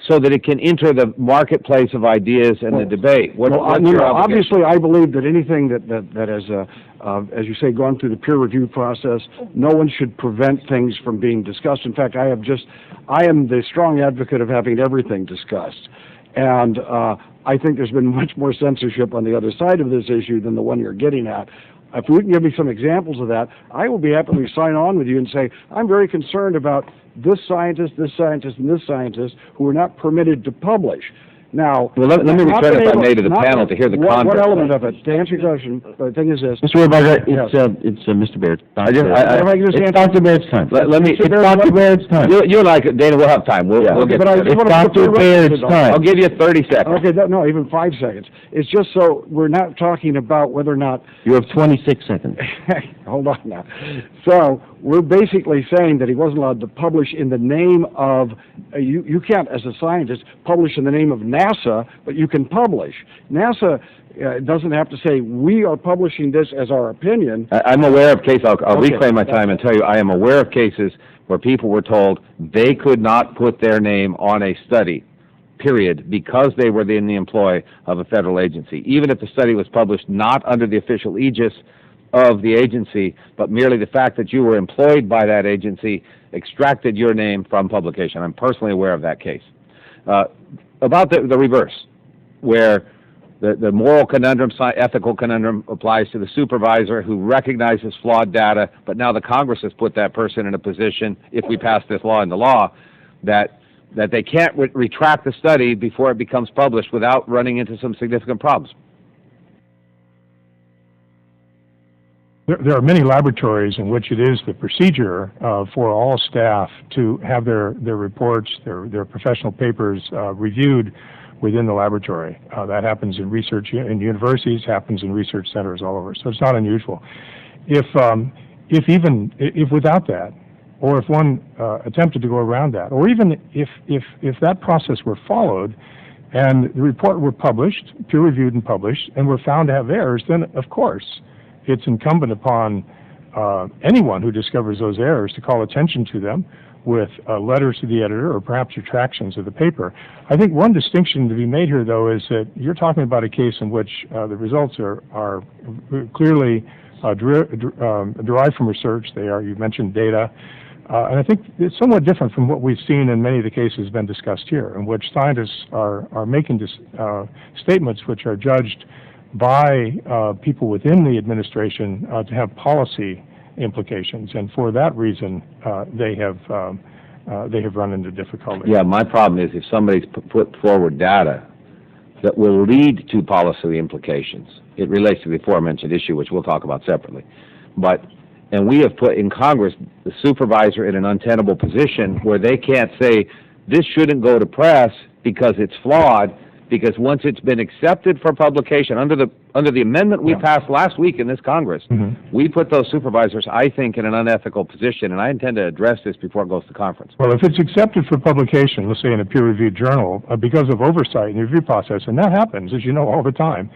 so that it can enter the marketplace of ideas and the debate? What's your obligation? Obviously, I believe that anything that has, as you say, gone through the peer review process, no one should prevent things from being discussed. In fact, I am the strong advocate of having everything discussed. And I think there's been much more censorship on the other side of this issue than the one you're getting at. If you can give me some examples of that, I will be happy to sign on with you and say, I'm very concerned about this scientist, and this scientist who are not permitted to publish. Now, Well, let me return, if I may, to the panel to hear the what context. element of it? To answer your question, the thing is this. Mr. Rayburn, Yes. it's Mr. Baird's time. If I can just It's answer- Dr. Baird's time. Let me, It's Dr. Baird's time. you and I, Dana, we'll have time. We'll get but I to just it. want It's to put Dr. the Baird's record on. time. I'll give you 30 seconds. Okay, no, even 5 seconds. It's just so we're not talking about whether or not You have 26 seconds. hold on now. So we're basically saying that he wasn't allowed to publish in the name of, you can't, as a scientist, publish in the name of NASA, but you can publish. NASA doesn't have to say, we are publishing this as our opinion. I'm aware of cases, I'll Okay, reclaim my time and tell you, I am aware of cases where people were told they could not put their name on a study, period, because they were in the employ of a federal agency, even if the study was published not under the official aegis of the agency, but merely the fact that you were employed by that agency extracted your name from publication. I'm personally aware of that case. About the reverse, where the moral conundrum, ethical conundrum applies to the supervisor who recognizes flawed data, but now the Congress has put that person in a position, if we pass this law into law, that they can't retract the study before it becomes published without running into some significant problems. There are many laboratories in which it is the procedure for all staff to have their reports, their professional papers reviewed within the laboratory. That happens in research in universities, happens in research centers all over. So it's not unusual. If without that, or if one attempted to go around that, or even if that process were followed and the report were published, peer-reviewed and published, and were found to have errors, then of course it's incumbent upon anyone who discovers those errors to call attention to them with letters to the editor or perhaps retractions of the paper. I think one distinction to be made here, though, is that you're talking about a case in which the results are clearly derived from research. You mentioned data. And I think it's somewhat different from what we've seen in many of the cases been discussed here, in which scientists are making statements which are judged by people within the administration to have policy implications, and for that reason, they have run into difficulty. Yeah, my problem is if somebody's put forward data that will lead to policy implications, it relates to the aforementioned issue, which we'll talk about separately. And we have put in Congress the supervisor in an untenable position where they can't say this shouldn't go to press because it's flawed, because once it's been accepted for publication under the amendment we passed last week in this Congress, we put those supervisors, I think, in an unethical position, and I intend to address this before it goes to conference. Well, if it's accepted for publication, let's say in a peer-reviewed journal, because of oversight in the review process, and that happens, as you know, all the time,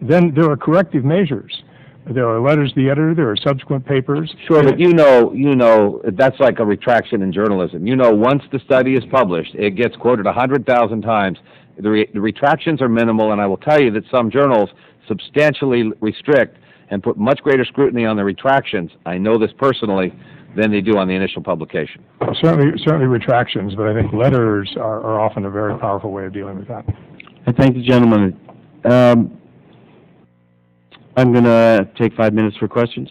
then there are corrective measures. There are letters to the editor, there are subsequent papers. Sure, but you know, that's like a retraction in journalism. You know, once the study is published, it gets quoted 100,000 times. The retractions are minimal, and I will tell you that some journals substantially restrict and put much greater scrutiny on the retractions, I know this personally, than they do on the initial publication. Certainly retractions, but I think letters are often a very powerful way of dealing with that. I thank the gentleman. I'm going to take 5 minutes for questions.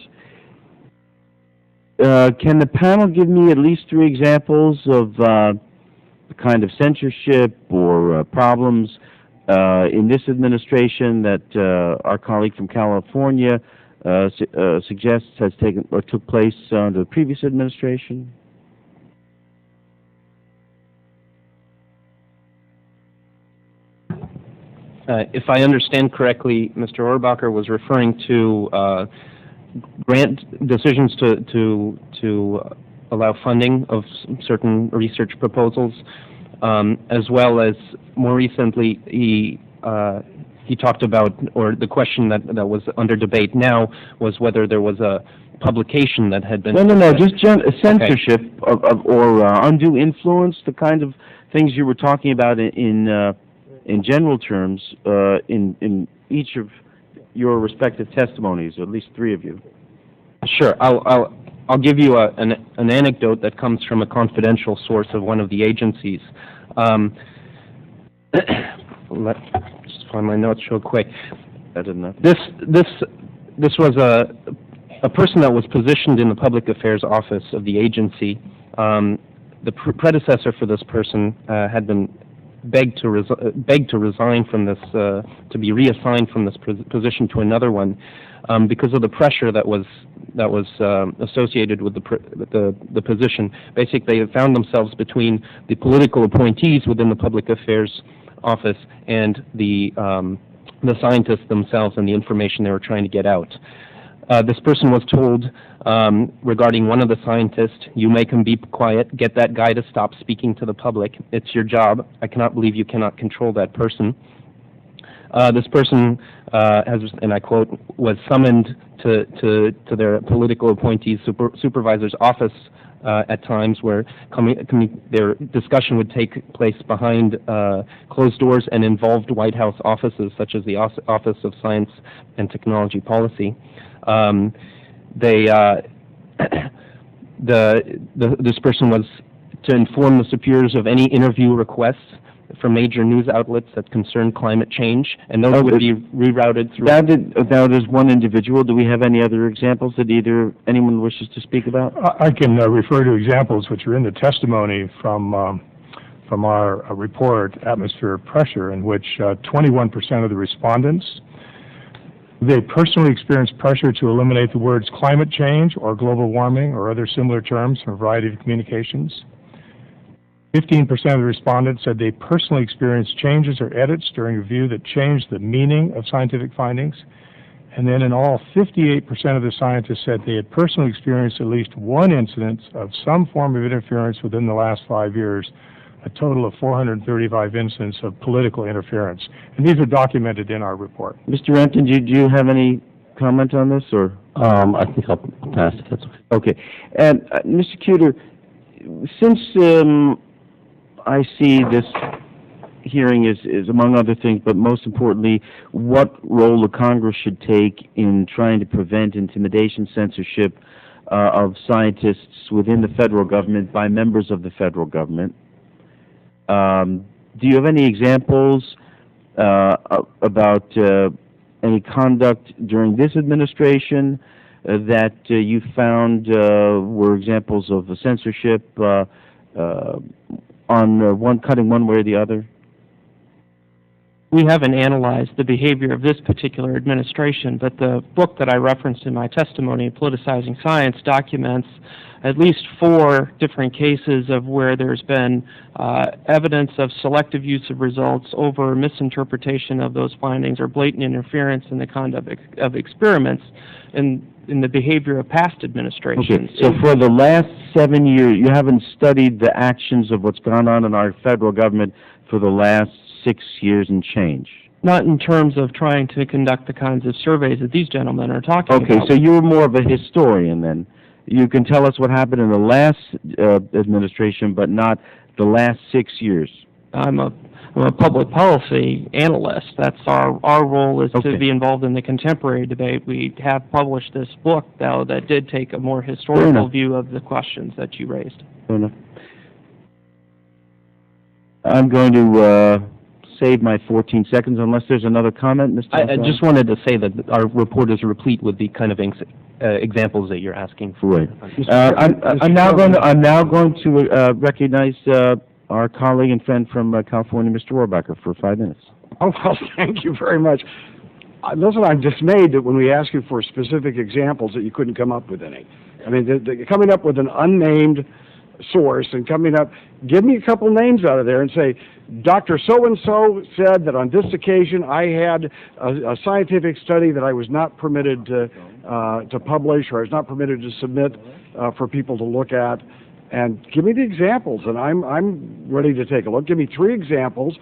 Can the panel give me at least 3 examples of the kind of censorship or problems in this administration that our colleague from California suggests has taken or took place under the previous administration? If I understand correctly, Mr. Orbacher was referring to grant decisions to allow funding of certain research proposals, as well as more recently he talked about, or the question that was under debate now was whether there was a publication that had been... No, just censorship or undue influence, the kind of things you were talking about in general terms in each of your respective testimonies, or at least three of you. Sure. I'll give you an anecdote that comes from a confidential source of one of the agencies. Let's just find my notes real quick. This was a person that was positioned in the public affairs office of the agency. The predecessor for this person had been begged to resign from this, to be reassigned from this position to another one, because of the pressure that was associated with the position. Basically, they found themselves between the political appointees within the public affairs office and the scientists themselves and the information they were trying to get out. This person was told regarding one of the scientists, "You make him be quiet, get that guy to stop speaking to the public. It's your job. I cannot believe you cannot control that person." This person, and I quote, was summoned to their political appointees supervisor's office at times, where their discussion would take place behind closed doors and involved White House offices, such as the Office of Science and Technology Policy. This person was to inform the superiors of any interview requests from major news outlets that concern climate change, and those would be rerouted through... Now there's one individual. Do we have any other examples that anyone wishes to speak about? I can refer to examples which are in the testimony from our report, Atmospheric Pressure, in which 21% of the respondents, they personally experienced pressure to eliminate the words climate change or global warming or other similar terms from a variety of communications. 15% of the respondents said they personally experienced changes or edits during review that changed the meaning of scientific findings. And then in all, 58% of the scientists said they had personally experienced at least one incident of some form of interference within the last 5 years, a total of 435 incidents of political interference. And these are documented in our report. Mr. Rampton, do you have any comment on this, or? I think I'll pass if that's okay. Okay. And Mr. Kueter, since I see this hearing is among other things, but most importantly, what role the Congress should take in trying to prevent intimidation, censorship of scientists within the federal government by members of the federal government. Do you have any examples about any conduct during this administration that you found were examples of censorship on one cutting one way or the other? We haven't analyzed the behavior of this particular administration, but the book that I referenced in my testimony, Politicizing Science, documents at least 4 different cases of where there's been evidence of selective use of results over misinterpretation of those findings or blatant interference in the conduct of experiments in the behavior of past administrations. Okay. So for the last 7 years, you haven't studied the actions of what's gone on in our federal government for the last 6 years and change? Not in terms of trying to conduct the kinds of surveys that these gentlemen are talking about. Okay, so you're more of a historian then. You can tell us what happened in the last administration, but not the last 6 years. I'm a public policy analyst. That's our role is to be involved in the contemporary debate. We have published this book, though, that did take a more historical view of the questions that you raised. Fair enough. I'm going to save my 14 seconds unless there's another comment, Mr. I just wanted to say that our report is replete with the kind of examples that you're asking for. Right. I'm now going to recognize our colleague and friend from California, Mr. Rohrbacher, for 5 minutes. Oh, well, thank you very much. Listen, I'm dismayed that when we ask you for specific examples that you couldn't come up with any. I mean, coming up with an unnamed source and coming up, give me a couple names out of there and say, Dr. So-and-so said that on this occasion I had a scientific study that I was not permitted to publish, or I was not permitted to submit for people to look at. And give me the examples, and I'm ready to take a look. Give me 3 examples.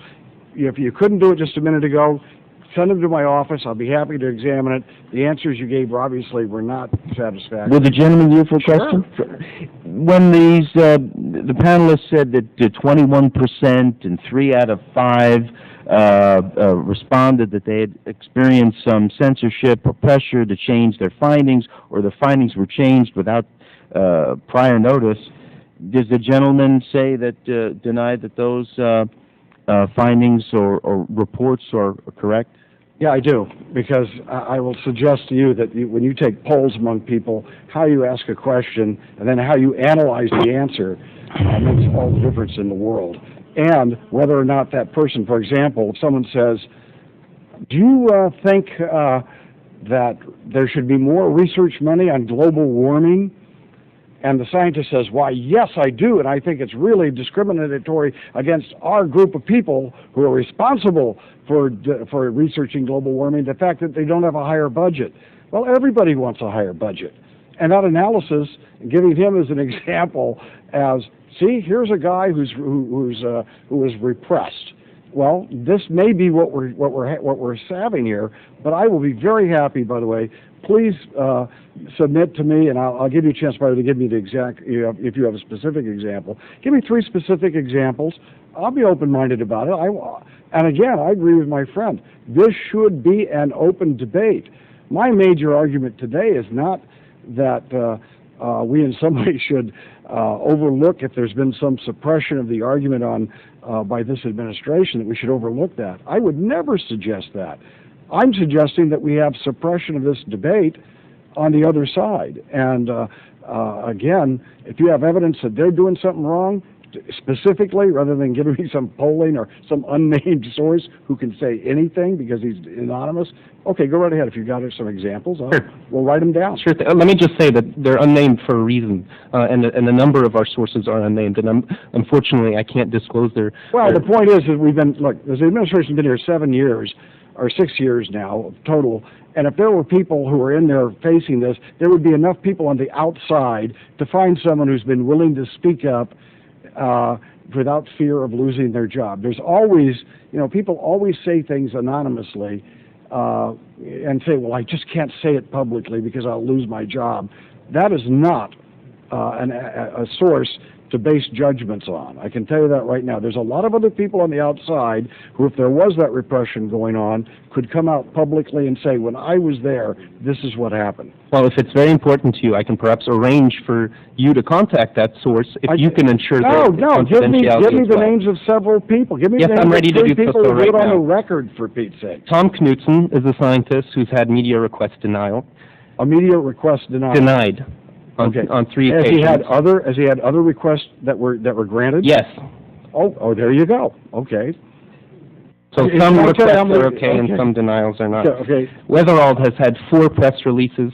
If you couldn't do it just a minute ago, send them to my office. I'll be happy to examine it. The answers you gave obviously were not satisfactory. Will the gentleman yield for a question? When these the panelists said that 21% and 3 out of 5 responded that they had experienced some censorship or pressure to change their findings, or the findings were changed without prior notice, does the gentleman say that deny that those findings or reports are correct? Yeah, I do, because I will suggest to you that when you take polls among people, how you ask a question and then how you analyze the answer makes all the difference in the world. And whether or not that person, for example, if someone says, do you think that there should be more research money on global warming? And the scientist says, why, yes, I do, and I think it's really discriminatory against our group of people who are responsible for researching global warming, the fact that they don't have a higher budget. Well, everybody wants a higher budget. And that analysis, giving him as an example as, see, here's a guy who was repressed. Well, this may be what we're having here, but I will be very happy, by the way. Please submit to me, and I'll give you a chance, by the way, to give me the exact, if you have a specific example. Give me 3 specific examples. I'll be open-minded about it. And again, I agree with my friend. This should be an open debate. My major argument today is not that we in some way should overlook if there's been some suppression of the argument by this administration, that we should overlook that. I would never suggest that. I'm suggesting that we have suppression of this debate on the other side. And again, if you have evidence that they're doing something wrong, specifically, rather than giving me some polling or some unnamed source who can say anything because he's anonymous, okay, go right ahead. If you've got some examples, Sure. We'll write them down. Sure. Let me just say that they're unnamed for a reason, and a number of our sources are unnamed, and unfortunately I can't disclose their... Well, the point is that we've been, look, the administration's been here 7 years, or 6 years now total, and if there were people who are in there facing this, there would be enough people on the outside to find someone who's been willing to speak up without fear of losing their job. There's always, people always say things anonymously and say, well, I just can't say it publicly because I'll lose my job. That is not a source to base judgments on. I can tell you that right now. There's a lot of other people on the outside who, if there was that repression going on, could come out publicly and say, when I was there, this is what happened. Well, if it's very important to you, I can perhaps arrange for you to contact that source if you can ensure their confidentiality. Give me the names of several people. Give me the names I'm ready of to 3 do people so who right get on now. the record, for Pete's sake. Tom Knutson is a scientist who's had media request denial. A media request denied. Denied. On 3 occasions. Has he had other requests that were granted? Yes. Oh, there you go. Okay. So some requests are okay and some denials are not. Okay. Weatherald has had 4 press releases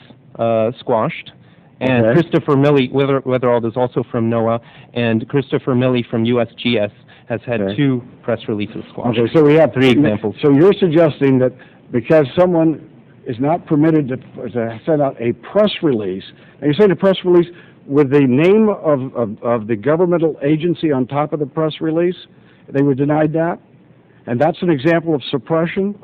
squashed, and Christopher Milley, Weatherald is also from NOAA, and Christopher Milley from USGS has had 2 press releases squashed. Okay, so we have 3 examples. So you're suggesting that because someone is not permitted to send out a press release, and you're saying a press release with the name of the governmental agency on top of the press release, they were denied that? And that's an example of suppression?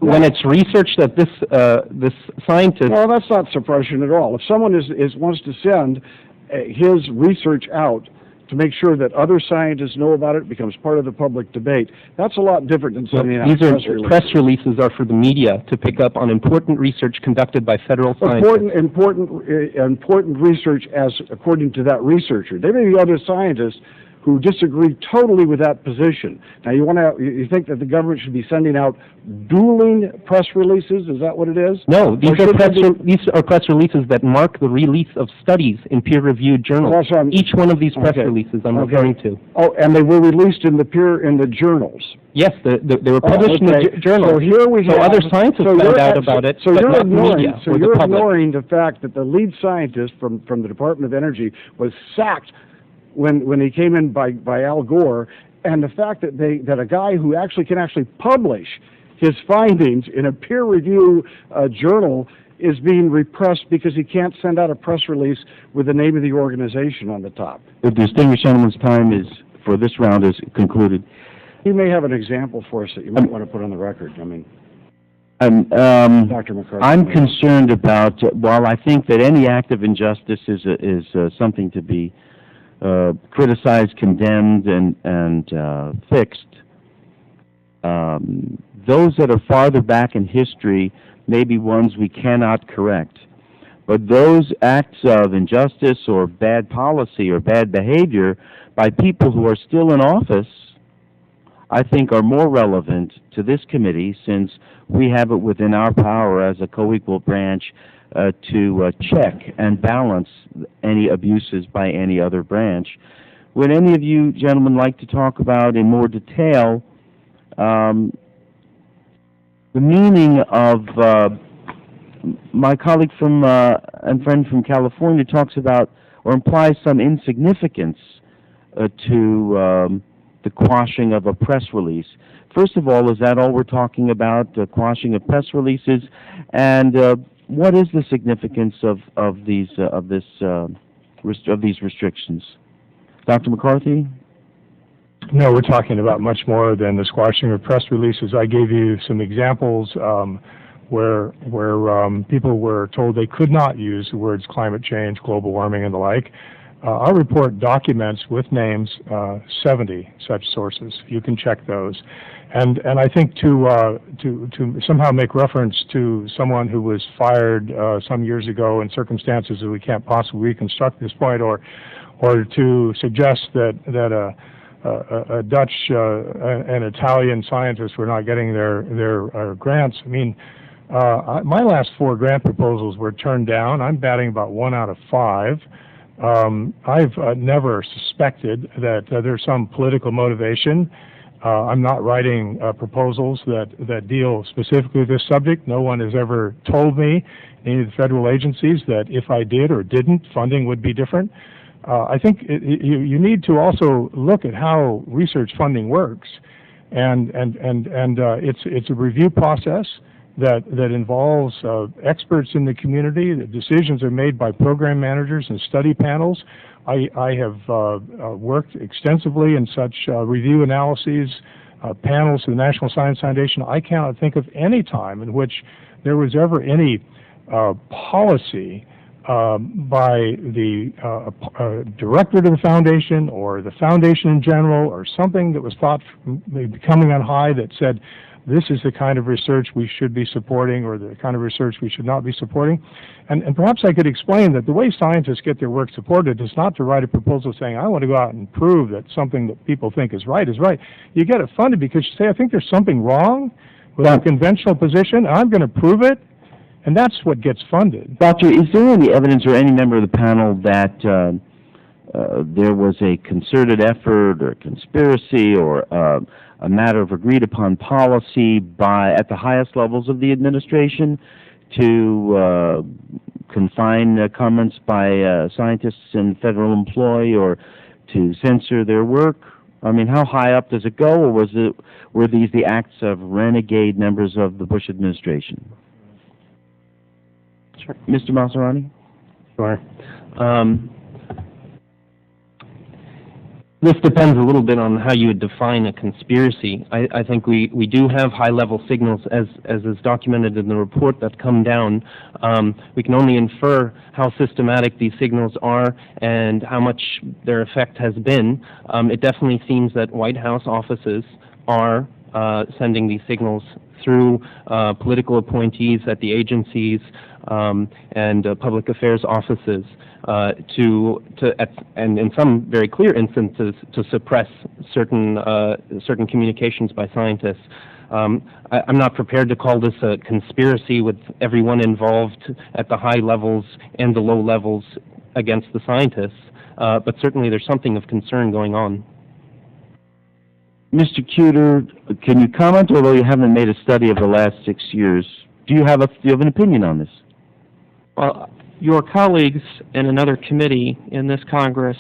When it's research that this scientist... No, that's not suppression at all. If someone wants to send his research out to make sure that other scientists know about it, becomes part of the public debate, that's a lot different than sending out These press releases. press releases are for the media to pick up on important research conducted by federal scientists. Important research as according to that researcher. There may be other scientists who disagree totally with that position. Now, you think that the government should be sending out dueling press releases? Is that what it is? No, these are press releases that mark the release of studies in peer-reviewed journals. Each one of these press releases I'm referring to. Oh, and they were released in the journals. Yes, they were published in the journals. So here we have, other scientists found out about it, so but you're not ignoring, media so or you're the public. ignoring the fact that the lead scientist from the Department of Energy was sacked when he came in by Al Gore, and the fact that that a guy who can actually publish his findings in a peer review journal is being repressed because he can't send out a press release with the name of the organization on the top. The distinguished gentleman's time for this round is concluded. You may have an example for us that you might want to put on the record. I mean, Dr. McCarthy. I'm concerned about, while I think that any act of injustice is something to be criticized, condemned, and fixed, those that are farther back in history may be ones we cannot correct. But those acts of injustice or bad policy or bad behavior by people who are still in office, I think are more relevant to this committee, since we have it within our power as a co-equal branch to check and balance any abuses by any other branch. Would any of you gentlemen like to talk about in more detail the meaning of, my colleague and friend from California talks about or implies some insignificance to the quashing of a press release. First of all, is that all we're talking about, the quashing of press releases? And what is the significance of these restrictions? Dr. McCarthy? No, we're talking about much more than the squashing of press releases. I gave you some examples where people were told they could not use the words climate change, global warming, and the like. Our report documents with names 70 such sources. You can check those. And I think to somehow make reference to someone who was fired some years ago in circumstances that we can't possibly reconstruct at this point, or to suggest that a Dutch and Italian scientists were not getting their grants. I mean, my last 4 grant proposals were turned down. I'm batting about 1 out of 5. I've never suspected that there's some political motivation. I'm not writing proposals that deal specifically with this subject. No one has ever told me, any of the federal agencies, that if I did or didn't, funding would be different. I think you need to also look at how research funding works, and it's a review process that involves experts in the community. The decisions are made by program managers and study panels. I have worked extensively in such review analyses, panels of the National Science Foundation. I cannot think of any time in which there was ever any policy by the director of the foundation or the foundation in general, or something that was thought maybe coming on high that said, this is the kind of research we should be supporting, or the kind of research we should not be supporting. And perhaps I could explain that the way scientists get their work supported is not to write a proposal saying, I want to go out and prove that something that people think is right is right. You get it funded because you say, I think there's something wrong with a conventional position, and I'm going to prove it. And that's what gets funded. Doctor, is there any evidence, or any member of the panel, that there was a concerted effort or conspiracy or a matter of agreed upon policy at the highest levels of the administration to confine comments by scientists in federal employ, or to censor their work? I mean, how high up does it go, or were these the acts of renegade members of the Bush administration? Sure. Mr. Massarrani? Sure. This depends a little bit on how you would define a conspiracy. I think we do have high-level signals, as is documented in the report, that come down. We can only infer how systematic these signals are and how much their effect has been. It definitely seems that White House offices are sending these signals through political appointees at the agencies and public affairs offices and in some very clear instances, to suppress certain communications by scientists. I'm not prepared to call this a conspiracy with everyone involved at the high levels and the low levels against the scientists, but certainly there's something of concern going on. Mr. Kueter, can you comment, although you haven't made a study of the last 6 years? Do you have an opinion on this? Well, your colleagues in another committee in this Congress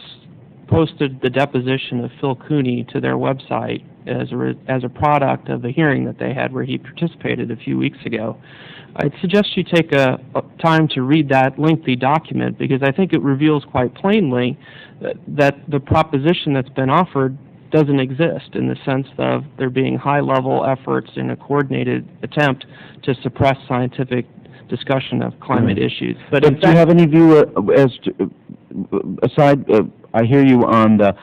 posted the deposition of Phil Cooney to their website as a product of the hearing that they had where he participated a few weeks ago. I'd suggest you take a time to read that lengthy document because I think it reveals quite plainly that the proposition that's been offered doesn't exist in the sense of there being high-level efforts in a coordinated attempt to suppress scientific discussion of climate issues. But do you have any view as to, aside, I hear you on the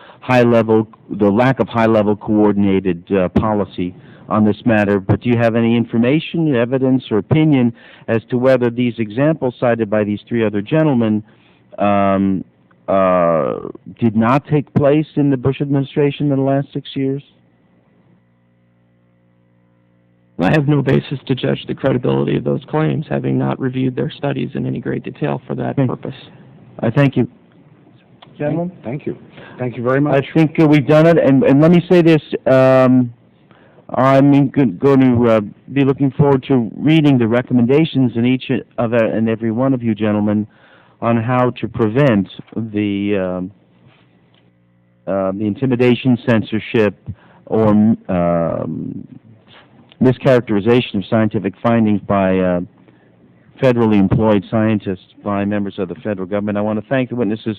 lack of high-level coordinated policy on this matter, but do you have any information, evidence, or opinion as to whether these examples cited by these three other gentlemen did not take place in the Bush administration in the last 6 years? I have no basis to judge the credibility of those claims, having not reviewed their studies in any great detail for that purpose. I thank you. Gentlemen? Thank you. Thank you very much. I think we've done it, and let me say this. I'm going to be looking forward to reading the recommendations in each of and every one of you gentlemen on how to prevent the intimidation, censorship, or mischaracterization of scientific findings by federally employed scientists by members of the federal government. I want to thank the witnesses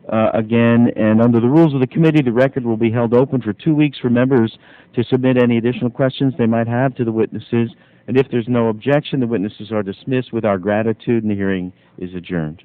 again, and under the rules of the committee, the record will be held open for 2 weeks for members to submit any additional questions they might have to the witnesses, and if there's no objection, the witnesses are dismissed with our gratitude, and the hearing is adjourned.